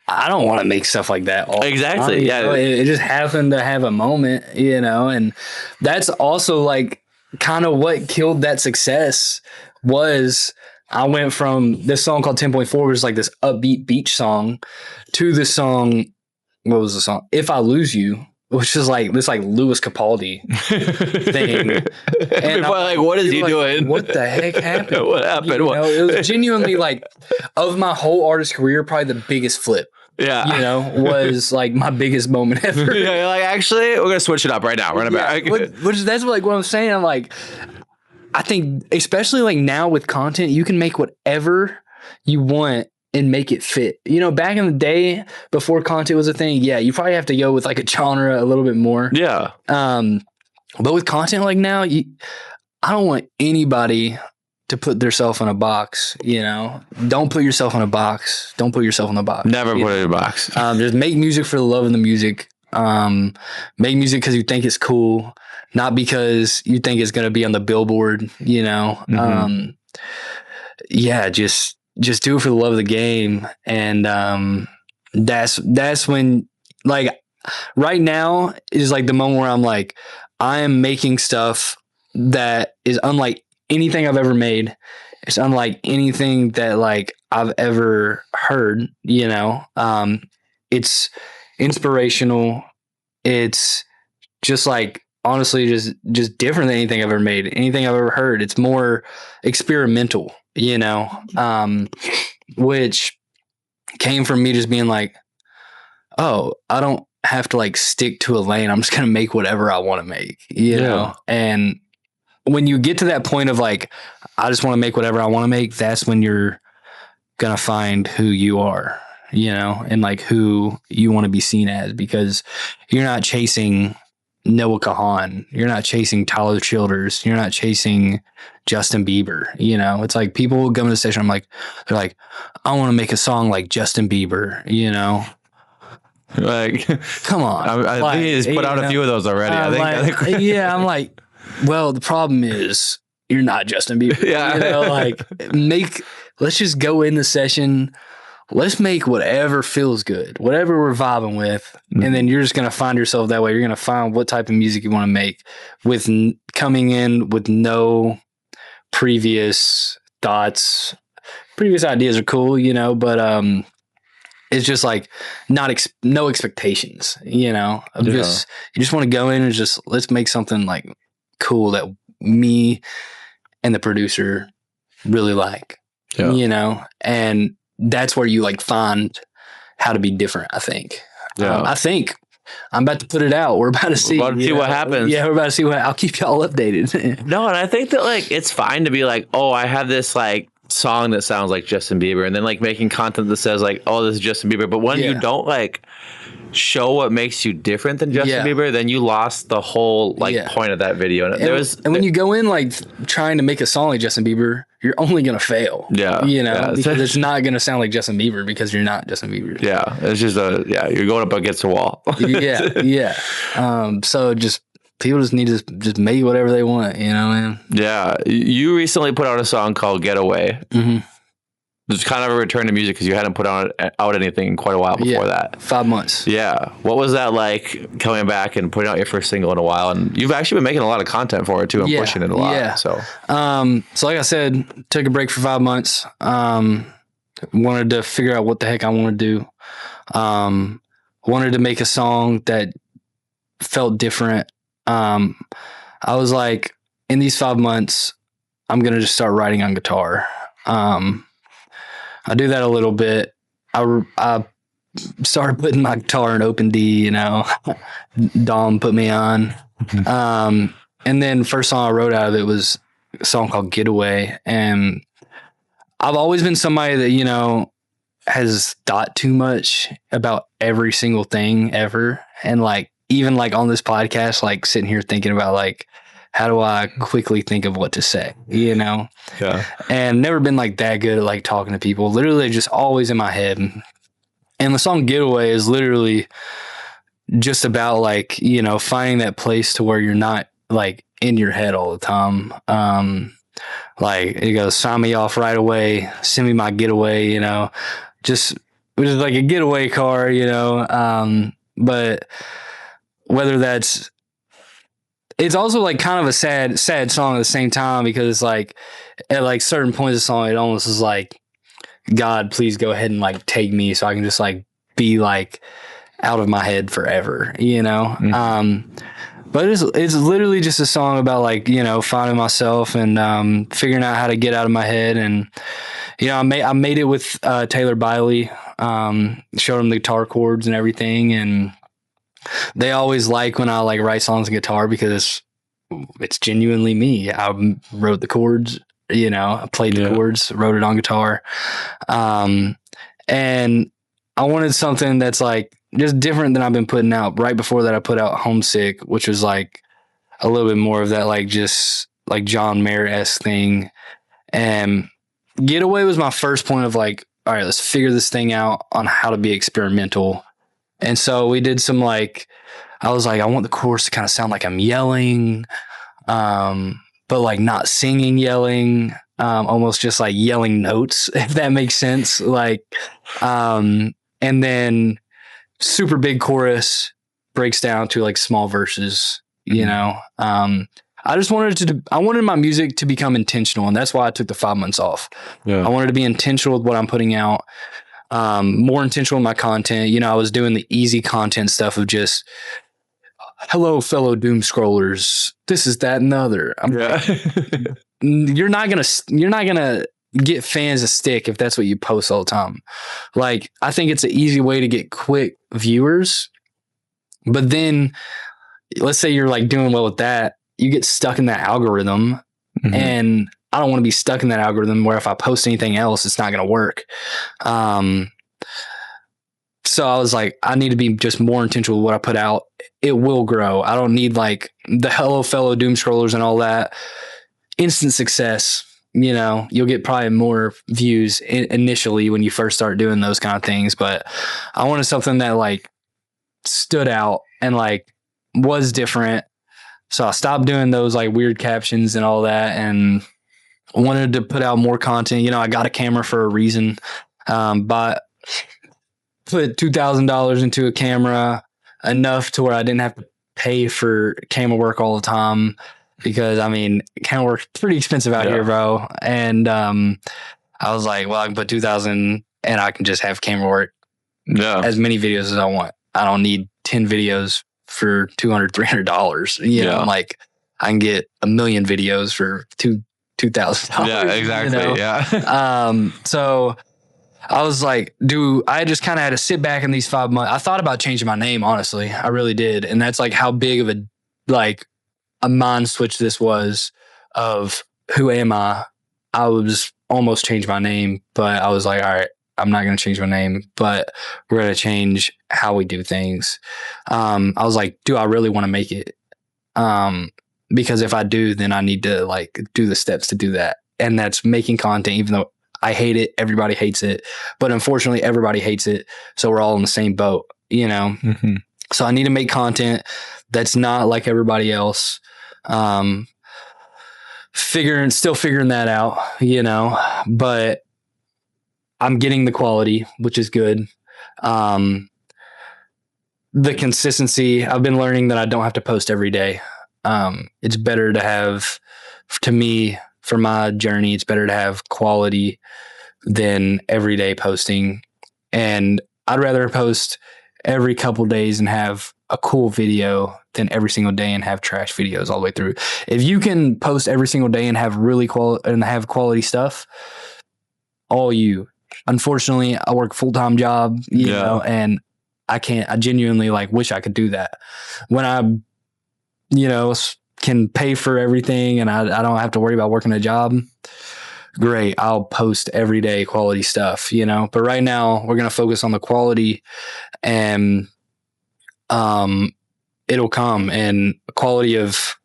I don't want to make stuff like that all exactly. The time, it just happened to have a moment, and that's also like kind of what killed that success. Was I went from this song called 10.4, which is like this upbeat beach song, to this song. What was the song? If I Lose You, which is like this like Louis Capaldi thing. And like, what is he doing? What the heck happened? What happened? It was genuinely like, of my whole artist career, probably the biggest flip. Yeah. Was like my biggest moment ever. Yeah, you're like, actually, we're gonna switch it up right now. Run it back. Which that's like what I'm saying. I'm like, I think especially like now with content, you can make whatever you want and make it fit. Back in the day before content was a thing, you probably have to go with like a genre a little bit more. Yeah. But with content like now, I don't want anybody to put themselves in a box. Don't put yourself in a box. Don't put yourself in a box. Never put it in a box. Just make music for the love of the music. Make music because you think it's cool, not because you think it's going to be on the billboard, yeah, just do it for the love of the game. And that's when, like, right now is like the moment where I'm like, I am making stuff that is unlike anything I've ever made. It's unlike anything that like I've ever heard, it's inspirational. It's just like, honestly, just different than anything I've ever made, anything I've ever heard. It's more experimental, which came from me just being like, oh, I don't have to like stick to a lane. I'm just going to make whatever I want to make, know? And when you get to that point of like, I just want to make whatever I want to make, that's when you're going to find who you are, and like who you want to be seen as, because you're not chasing Noah Kahan. You're not chasing Tyler Childers. You're not chasing Justin Bieber. It's like people will come to the station. They're like, I want to make a song like Justin Bieber, Like, come on. I think he's put out a few of those already. I think yeah, I'm like, well, the problem is you're not Justin Bieber. Yeah. Let's just go in the session. Let's make whatever feels good, whatever we're vibing with. Mm-hmm. And then you're just going to find yourself that way. You're going to find what type of music you want to make with coming in with no previous thoughts. Previous ideas are cool, but, it's just like no expectations, just, you just want to go in and just, let's make something like cool that me and the producer really like, and that's where you like find how to be different. I think, I think I'm about to put it out. We're about to see, what happens. Yeah. We're about to see I'll keep y'all updated. No. And I think that like, it's fine to be like, oh, I have this like song that sounds like Justin Bieber, and then like making content that says like, oh, this is Justin Bieber. But when you don't like show what makes you different than Justin Bieber, then you lost the whole like point of that video. And when you go in like trying to make a song like Justin Bieber, you're only gonna fail. Because it's not gonna sound like Justin Bieber because you're not Justin Bieber. Yeah, it's just you're going up against a wall. So just people just need to just make whatever they want, man. Yeah. You recently put out a song called Getaway. Mm-hmm. It's kind of a return to music because you hadn't put out anything in quite a while before that. 5 months. Yeah. What was that like coming back and putting out your first single in a while? And you've actually been making a lot of content for it too and pushing it a lot. Yeah. So like I said, took a break for 5 months. Wanted to figure out what the heck I want to do. Wanted to make a song that felt different. I was like, in these 5 months, I'm going to just start writing on guitar. I do that a little bit. I started putting my guitar in open D, Dom put me on. And then first song I wrote out of it was a song called Getaway. And I've always been somebody that, has thought too much about every single thing ever. And like, even like on this podcast, like sitting here thinking about like, how do I quickly think of what to say, Yeah. And never been like that good at like talking to people, literally just always in my head. And the song Getaway is literally just about like, finding that place to where you're not like in your head all the time. Like it goes, sign me off right away, send me my getaway, just which is like a getaway car, but whether it's also like kind of a sad song at the same time, because it's like at like certain points of the song, it almost is like, God, please go ahead and like take me so I can just like be like out of my head forever, Mm-hmm. But it's literally just a song about like, finding myself and figuring out how to get out of my head. And, I made it with Taylor Biley, showed him the guitar chords and everything. And they always like when I like write songs on guitar because it's genuinely me. I wrote the chords, I played the chords, wrote it on guitar. And I wanted something that's like just different than I've been putting out. Right before that, I put out Homesick, which was like a little bit more of that, like just like John Mayer-esque thing. And Getaway was my first point of like, all right, let's figure this thing out on how to be experimental And so we did some like, I was like, I want the chorus to kind of sound like I'm yelling, but like not singing, yelling, almost just like yelling notes, if that makes sense. Like, and then super big chorus breaks down to like small verses, you know. I just I wanted my music to become intentional, and that's why I took the 5 months off. I wanted to be intentional with what I'm putting out, more intentional in my content. You know, I was doing the easy content stuff of just, hello, fellow doom scrollers. This is that and the other. You're not gonna get fans a stick if that's what you post all the time. Like, I think it's an easy way to get quick viewers, but then let's say you're like doing well with that, you get stuck in that algorithm, and I don't want to be stuck in that algorithm where if I post anything else, it's not going to work. So I was like, I need to be just more intentional with what I put out. It will grow. I don't need like the hello fellow doom scrollers and all that. Instant success. You know, you'll get probably more views initially when you first start doing those kind of things. But I wanted something that like stood out and like was different. So I stopped doing those like weird captions and all that, and wanted to put out more content. You know, I got a camera for a reason, but put $2,000 into a camera, enough to where I didn't have to pay for camera work all the time, because I mean, camera work's pretty expensive out here, bro. And I was like, well, I can put 2,000 and I can just have camera work as many videos as I want. I don't need 10 videos for $200, $300. You know, like I can get a million videos for $2,000. Yeah, exactly. You know? Yeah. So I was like, I just kind of had to sit back in these 5 months. I thought about changing my name, honestly. I really did. And that's like how big of a mind switch this was of who am I? I was almost changed my name, but I was like, all right, I'm not going to change my name, but we're going to change how we do things. I was like, do I really want to make it? Because if I do, then I need to like do the steps to do that. And that's making content, even though I hate it. Everybody hates it, but unfortunately everybody hates it. So we're all in the same boat, you know? So I need to make content that's not like everybody else. Still figuring that out, you know, but I'm getting the quality, which is good. The consistency, I've been learning that I don't have to post every day. It's better to have, to me, for my journey, it's better to have quality than everyday posting. And I'd rather post every couple days and have a cool video than every single day and have trash videos all the way through. If you can post every single day and have quality stuff, all you. Unfortunately, I work a full-time job, you know, and I genuinely like wish I could do that. When I, you know, can pay for everything and I don't have to worry about working a job, great. I'll post every day quality stuff, you know, but right now we're going to focus on the quality, and it'll come, and quality of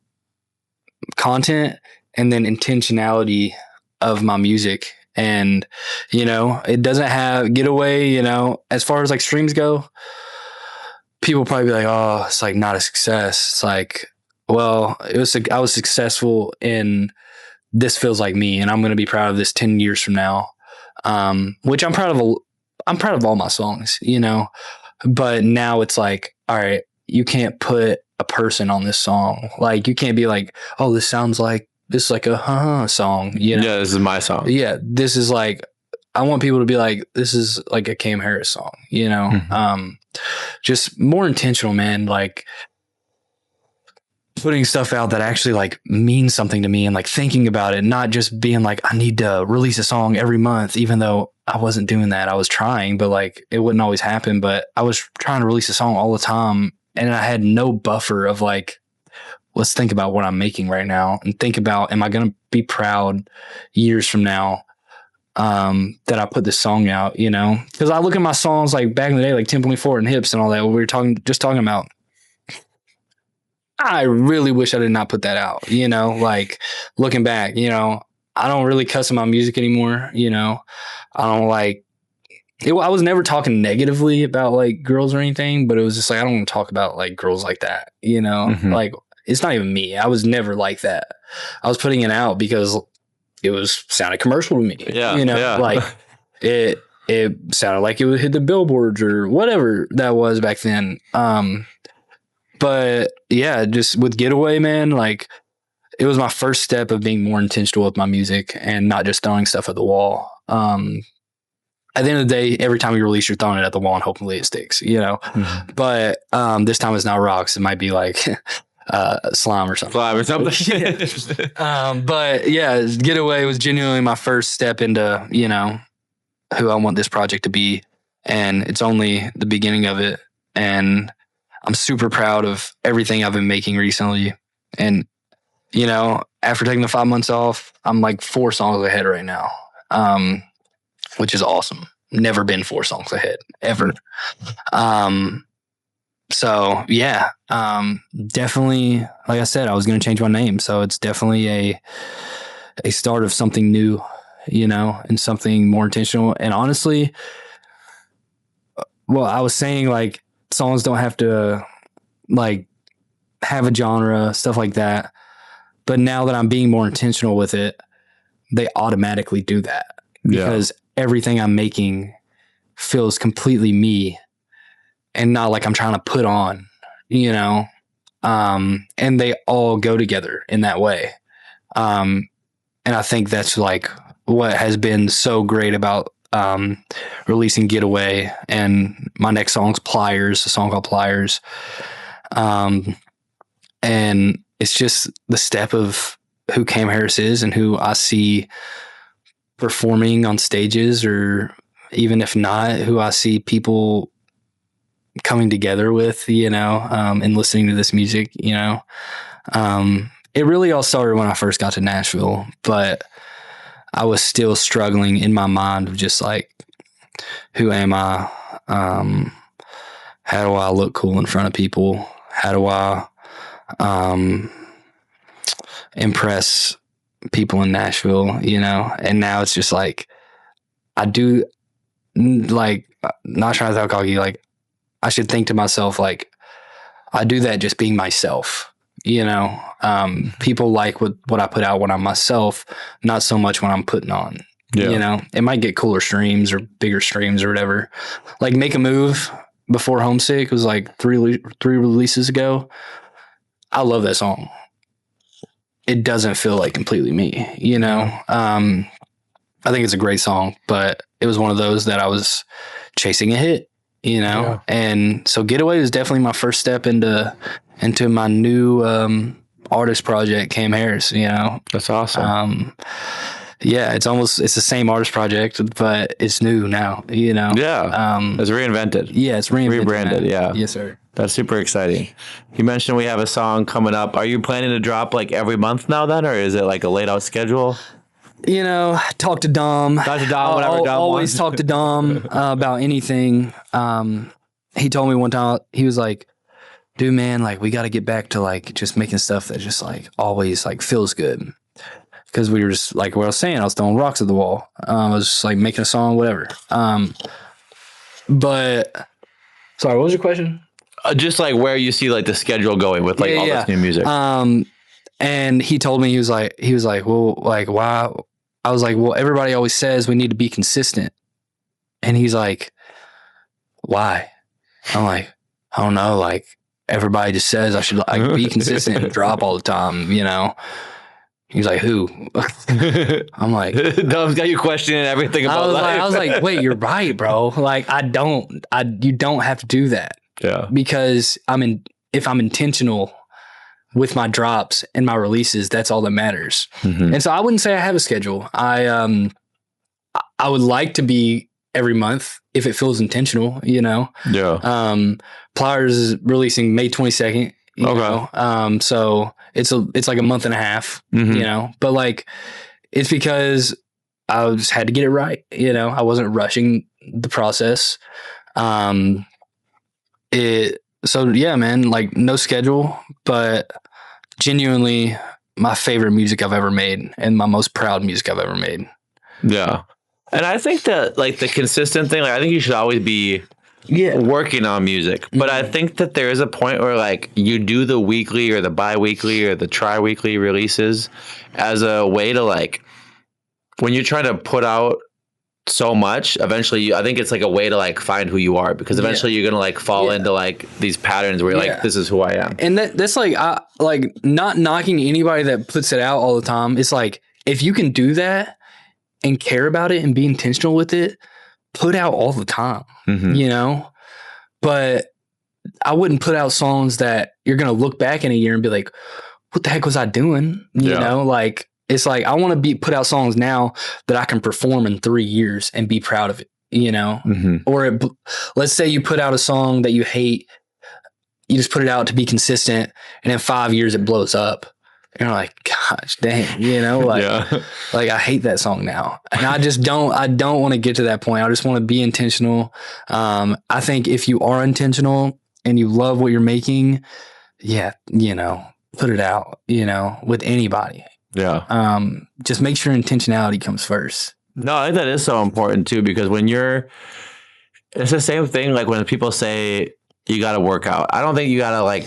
content and then intentionality of my music. And, you know, it doesn't have getaway, you know, as far as like streams go, people probably be like, oh, it's like not a success. It's like, well, I was successful in This Feels Like Me, and I'm going to be proud of this 10 years from now. Which I'm proud of. I'm proud of all my songs, you know, but now it's like, all right, you can't put a person on this song. Like, you can't be like, oh, this sounds like, this is like a song, you know? Yeah, this is my song. Yeah, this is like, I want people to be like, this is like a Cam Harris song, you know? Just more intentional, man. Like, putting stuff out that actually like means something to me, and like thinking about it, not just being like, I need to release a song every month, even though I wasn't doing that. I was trying, but like it wouldn't always happen. But I was trying to release a song all the time, and I had no buffer of like, let's think about what I'm making right now and think about, am I going to be proud years from now that I put this song out, you know? Because I look at my songs like back in the day, like 10.4 and Hips and all that, what we were talking about. I really wish I did not put that out, you know? Like, looking back, you know, I don't really cuss in my music anymore, you know? I don't like I was never talking negatively about like girls or anything, but it was just like, I don't want to talk about like girls like that, you know, like it's not even me. I was never like that. I was putting it out because it was sounded commercial to me. Yeah. You know, like it sounded like it would hit the billboards or whatever that was back then. But yeah, just with Getaway, man, like it was my first step of being more intentional with my music and not just throwing stuff at the wall. At the end of the day, every time you release, you're throwing it at the wall and hopefully it sticks, you know? But this time it's not rocks. It might be like slime or something. But yeah, Getaway was genuinely my first step into, you know, who I want this project to be. And it's only the beginning of it. And I'm super proud of everything I've been making recently. And, you know, after taking the 5 months off, I'm like 4 songs ahead right now. Which is awesome. Never been 4 songs ahead ever. So yeah, definitely, like I said, I was going to change my name. So it's definitely a start of something new, you know, and something more intentional. And honestly, well, I was saying like songs don't have to like have a genre, stuff like that. But now that I'm being more intentional with it, they automatically do that because everything I'm making feels completely me and not like I'm trying to put on, you know, and they all go together in that way. And I think that's like what has been so great about releasing Getaway, and my next song's Pliers, a song called Pliers. And it's just the step of who Cam Harris is and who I see performing on stages, or even if not, who I see people coming together with, you know, and listening to this music, you know. It really all started when I first got to Nashville, but I was still struggling in my mind of just like, who am I? How do I look cool in front of people? How do I impress people in Nashville, you know? And now it's just like, I do, like, not trying to sound cocky, like, I should think to myself, like, I do that just being myself, you know? People like what I put out when I'm myself, not so much when I'm putting on, you know? It might get cooler streams or bigger streams or whatever. Like, Make a Move before Homesick was like three releases ago. I love that song. It doesn't feel like completely me, you know? I think it's a great song, but it was one of those that I was chasing a hit, you know? Yeah. And so Getaway was definitely my first step into my new artist project, Cam Harris, you know? That's awesome. Yeah, it's the same artist project, but it's new now, you know? Yeah. It's reinvented. Yeah, it's reinvented. Rebranded, man. Yeah. Yes, sir. That's super exciting. You mentioned we have a song coming up. Are you planning to drop like every month now then, or is it like a laid out schedule? You know, talk to Dom. Talk to Dom, whatever Dom always wants. Talk to Dom about anything. He told me one time, he was like, dude, man, like, we got to get back to like just making stuff that just like always like feels good. Because we were just like what I was saying, I was throwing rocks at the wall. I was just like making a song, whatever. But sorry, what was your question? Just like where you see like the schedule going with like all this new music. And he told me, he was like, well, like, why? I was like, well, everybody always says we need to be consistent. And he's like, why? I'm like, I don't know. Like, everybody just says I should like be consistent and drop all the time, you know? He's like, who? I'm like, Dom's got you questioning everything about life. I was like, wait, you're right, bro. Like, you don't have to do that. Yeah. Because if I'm intentional with my drops and my releases, that's all that matters. Mm-hmm. And so I wouldn't say I have a schedule. I would like to be every month if it feels intentional, you know? Yeah. Pliers is releasing May 22nd. You know? So it's like a month and a half, you know, but like, it's because I just had to get it right. You know, I wasn't rushing the process. So yeah, man, like no schedule, but genuinely my favorite music I've ever made and my most proud music I've ever made. Yeah. And I think that like the consistent thing, like I think you should always be working on music. But I think that there is a point where like you do the weekly or the bi-weekly or the tri-weekly releases as a way to like when you're trying to put out so much, eventually I think it's like a way to like find who you are, because eventually you're gonna like fall into like these patterns where you're like, this is who I am. And that's like like not knocking anybody that puts it out all the time. It's like if you can do that and care about it and be intentional with it, put out all the time, you know? But I wouldn't put out songs that you're gonna look back in a year and be like, what the heck was I doing? You know, like it's like I want to put out songs now that I can perform in 3 years and be proud of it, you know? Or let's say you put out a song that you hate, you just put it out to be consistent, and in 5 years it blows up. And you're like, gosh, dang, you know, like, like I hate that song now. And I don't want to get to that point. I just want to be intentional. I think if you are intentional and you love what you're making, you know, put it out, you know, with anybody. Just make sure intentionality comes first. No, I think that is so important too, because when it's the same thing. Like when people say you got to work out, I don't think you got to like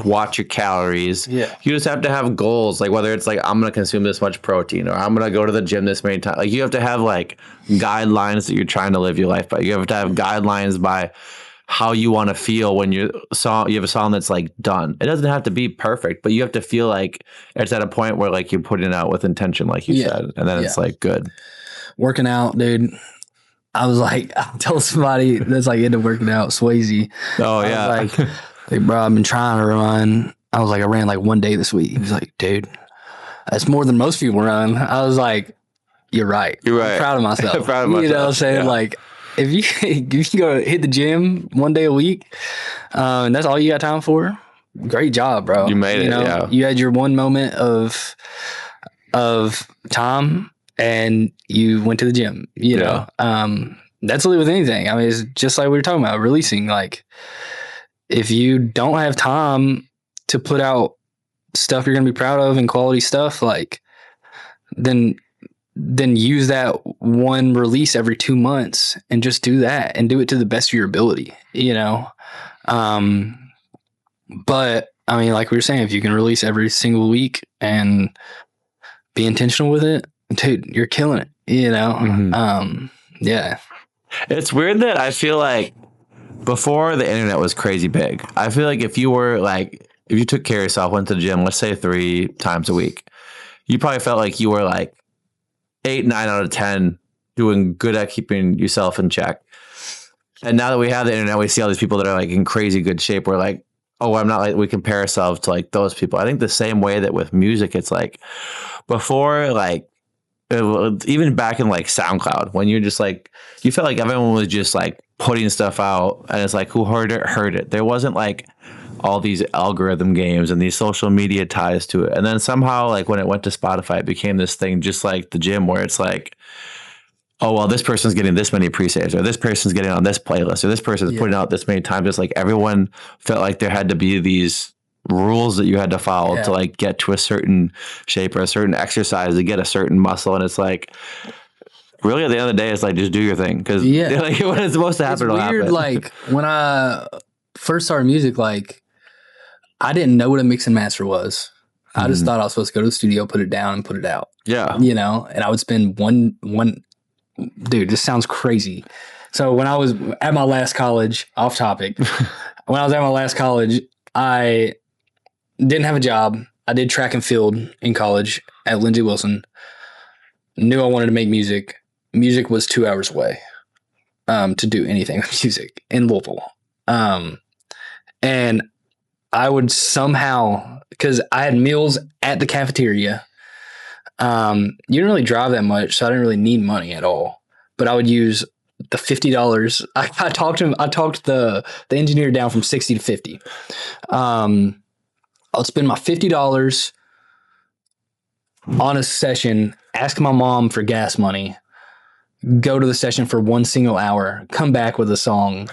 watch your calories. You just have to have goals. Like whether it's like, I'm going to consume this much protein, or I'm going to go to the gym this many times. Like you have to have like guidelines that you're trying to live your life by. You have to have guidelines by how you want to feel when you have a song that's like done. It doesn't have to be perfect, but you have to feel like it's at a point where like you're putting it out with intention, like you said, and then it's like good. Working out, dude. I was like, I told somebody that's like into working out, Swayze. Oh yeah. Like, bro, I've been trying to run. I was like, I ran like 1 day this week. He was like, dude, that's more than most people run. I was like, you're right. I'm proud of myself. Proud of myself. You know what I'm saying? Like, if you can go hit the gym 1 day a week, and that's all you got time for, great job, bro. You made it. You had your one moment of time, and you went to the gym. You know, that's really with anything. I mean, it's just like we were talking about releasing. Like, if you don't have time to put out stuff you're gonna be proud of and quality stuff, like, then use that one release every 2 months and just do that and do it to the best of your ability, you know? But I mean, like we were saying, if you can release every single week and be intentional with it, dude, you're killing it, you know? It's weird that I feel like before the internet was crazy big, I feel like if you took care of yourself, went to the gym, let's say 3 times a week, you probably felt like you were like 8, 9 out of 10 doing good at keeping yourself in check. And now that we have the internet, we see all these people that are like in crazy good shape. We're like, oh, I'm not like, we compare ourselves to like those people. I think the same way that with music, it's like before, like even back in like SoundCloud, when you're just like, you felt like everyone was just like putting stuff out, and it's like, who heard it. There wasn't like all these algorithm games and these social media ties to it. And then somehow, like when it went to Spotify, it became this thing just like the gym, where it's like, oh, well, this person's getting this many pre-saves, or this person's getting on this playlist, or this person's putting out this many times. It's like everyone felt like there had to be these rules that you had to follow to like get to a certain shape or a certain exercise to get a certain muscle. And it's like, really at the end of the day, it's like, just do your thing. Because like, when it's supposed to happen, it'll happen. Like when I first started music, like I didn't know what a mix and master was. I just thought I was supposed to go to the studio, put it down, and put it out. Yeah. You know, and I would spend one dude, this sounds crazy. So when I was at my last college, off topic, when I was at my last college, I didn't have a job. I did track and field in college at Lindsey Wilson. Knew I wanted to make music. Music was 2 hours away to do anything with music in Louisville. And I would somehow, because I had meals at the cafeteria. You didn't really drive that much, so I didn't really need money at all. But I would use the $50. I talked the engineer down from 60 to 50. I'll spend my $50 on a session, ask my mom for gas money, go to the session for 1 single hour, come back with a song.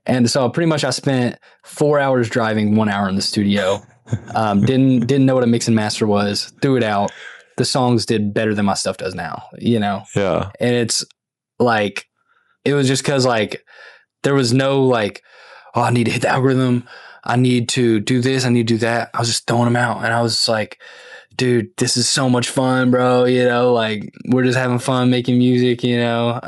And so pretty much I spent 4 hours driving, 1 hour in the studio. Didn't know what a mix and master was, threw it out. The songs did better than my stuff does now, you know? Yeah. And it's like, it was just because, like, there was no, like, oh, I need to hit the algorithm. I need to do this. I need to do that. I was just throwing them out. And I was like, dude, this is so much fun, bro. You know, like, we're just having fun making music, you know.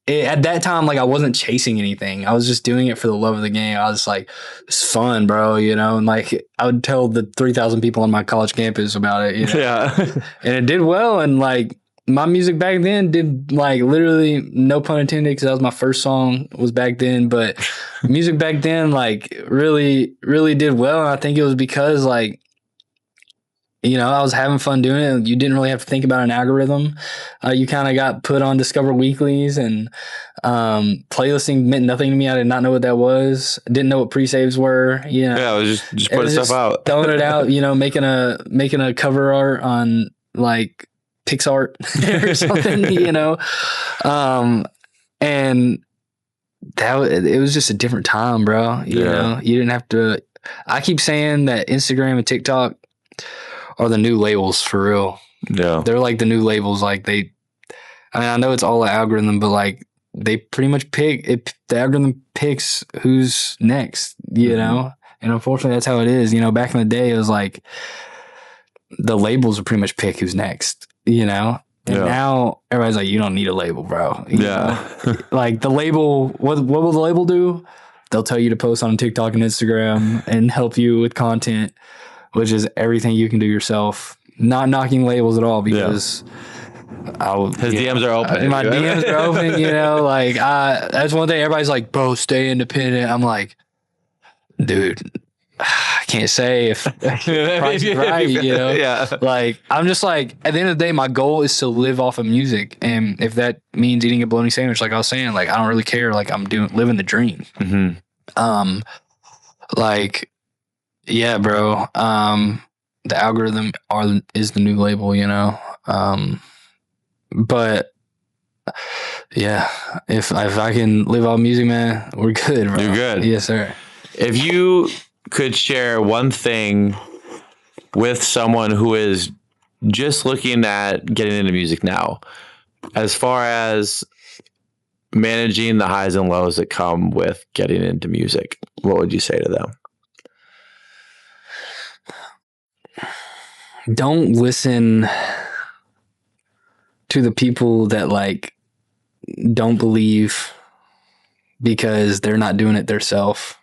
At that time, like, I wasn't chasing anything. I was just doing it for the love of the game. I was like, it's fun, bro, you know. And, like, I would tell the 3,000 people on my college campus about it, you know. Yeah. And it did well. And, like, my music back then did, like, literally, no pun intended, because that was my first song was back then. But music back then, like, really, really did well. And I think it was because, like, you know, I was having fun doing it. You didn't really have to think about an algorithm. You kind of got put on Discover Weeklies, and playlisting meant nothing to me. I did not know what that was. Didn't know what pre-saves were. You know, Yeah, I was just putting stuff out. throwing it out, you know, making a cover art on, like, PixArt or something, you know. And it was just a different time, bro. You know, you didn't have to. I keep saying that Instagram and TikTok are the new labels for real. Yeah. They're like the new labels. Like, I mean, I know it's all an algorithm, but, like, they pretty much the algorithm picks who's next, you know? And unfortunately, that's how it is. You know, back in the day, it was like the labels would pretty much pick who's next, you know? And now everybody's like, you don't need a label, bro. You know? Like, the label, what will the label do? They'll tell you to post on TikTok and Instagram and help you with content, which is everything you can do yourself. Not knocking labels at all, because his DMs are open. My DMs are open, you know. Like, that's one thing. Everybody's like, bro, stay independent. I'm like, dude, I can't say if price is right, you know. Yeah. Like, I'm just like, at the end of the day, my goal is to live off of music, and if that means eating a bologna sandwich, like I was saying, like, I don't really care. Like, I'm living the dream. Like, yeah, bro. The algorithm is the new label, you know. But yeah, if I can live off music, man, we're good, bro. You're good. Yes, sir. If you could share one thing with someone who is just looking at getting into music now, as far as managing the highs and lows that come with getting into music, what would you say to them? Don't listen to the people that, like, don't believe because they're not doing it themselves.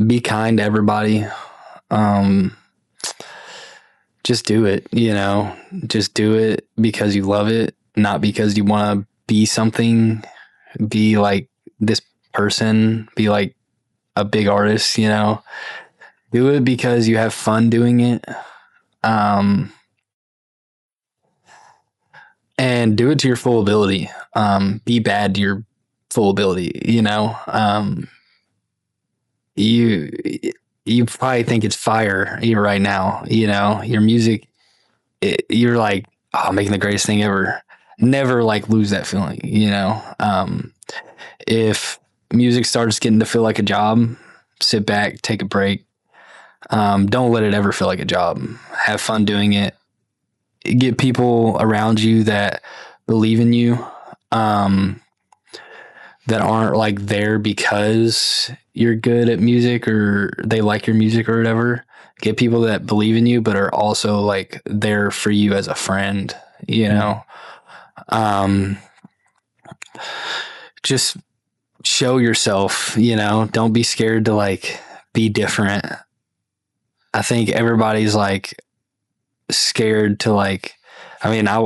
Be kind to everybody. Just do it, you know. Just do it because you love it, not because you want to be something, be like this person, be like a big artist, you know. Do it because you have fun doing it. And do it to your full ability. Be bad to your full ability, you know. You probably think it's fire right now, you know. Your music, you're like, oh, I'm making the greatest thing ever. Never, like, lose that feeling, you know. If music starts getting to feel like a job, sit back, take a break. Don't let it ever feel like a job. Have fun doing it. Get people around you that believe in you, that aren't, like, there because you're good at music or they like your music or whatever. Get people that believe in you but are also, like, there for you as a friend, you know. Just show yourself, you know. Don't be scared to, like, be different. I think everybody's, like, scared to, like, I mean, I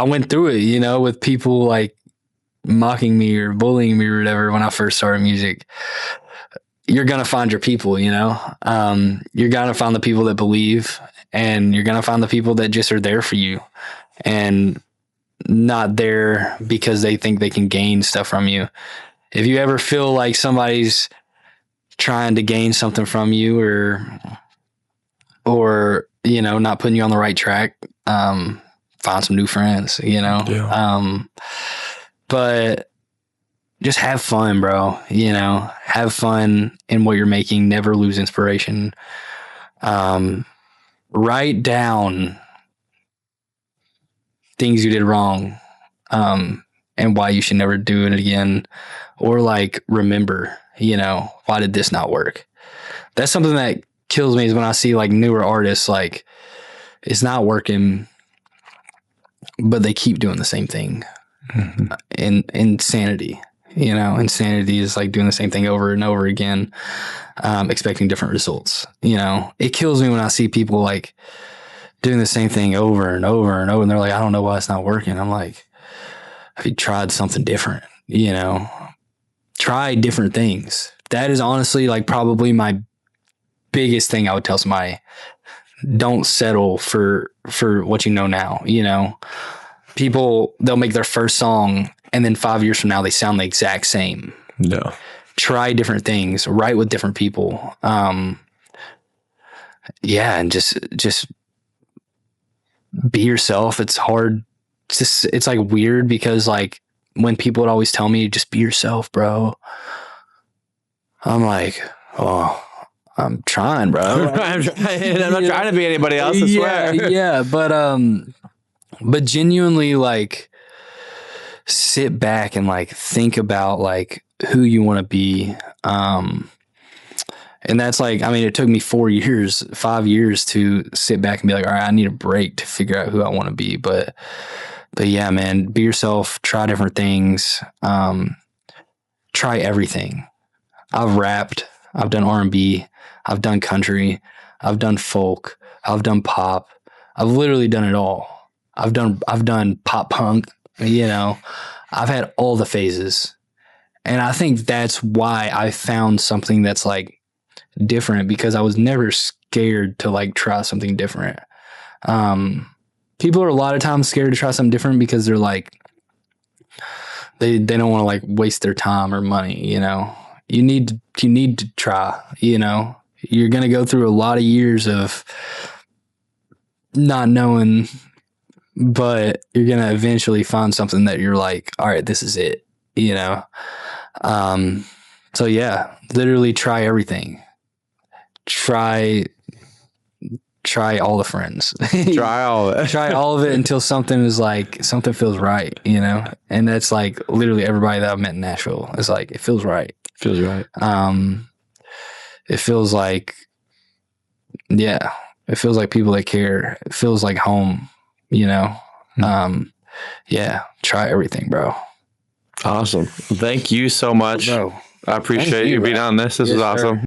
went through it, you know, with people, like, mocking me or bullying me or whatever when I first started music. You're going to find your people, you know. You're going to find the people that believe, and you're going to find the people that just are there for you and not there because they think they can gain stuff from you. If you ever feel like somebody's trying to gain something from you or you know, not putting you on the right track, find some new friends, you know. Yeah. But just have fun, bro. You know, have fun in what you're making. Never lose inspiration. Write down things you did wrong, and why you should never do it again, or like remember, why did this not work? That's something that kills me, is when I see like newer artists, like it's not working, but they keep doing the same thing. Insanity, insanity is like doing the same thing over and over again, expecting different results. It kills me when I see people like doing the same thing over and over and over, and they're like, I don't know why it's not working. I'm like, have you tried something different? Try different things. That is honestly like probably my biggest thing I would tell somebody. Don't settle for what you know now. People, they'll make their first song and then 5 years from now they sound the exact same. No. Try different things, write with different people. And just be yourself. It's hard. It's like weird, because like when people would always tell me, just be yourself, bro. I'm like, oh, I'm trying, bro. I'm not trying to be anybody else, I swear. Yeah, but genuinely, like, sit back and like think about like who you want to be. And that's like, I mean, it took me 5 years to sit back and be like, all right, I need a break to figure out who I want to be. But yeah, man, be yourself, try different things, try everything. I've rapped, I've done R&B, I've done country, I've done folk, I've done pop. I've literally done it all. I've done pop punk, I've had all the phases. And I think that's why I found something that's like different, because I was never scared to like try something different. People are a lot of times scared to try something different because they're like, they don't want to like waste their time or money. You need to try. You're gonna go through a lot of years of not knowing, but you're gonna eventually find something that you're like, all right, this is it. So yeah, literally try everything. Try all the friends. Try all of it. Try all of it until something feels right, And that's like literally everybody that I've met in Nashville. It's like, it feels right. Feels right. It feels like, yeah, it feels like people that care. It feels like home, Yeah, try everything, bro. Awesome. Thank you so much. Bro. I appreciate you being on this. This is awesome. Sir.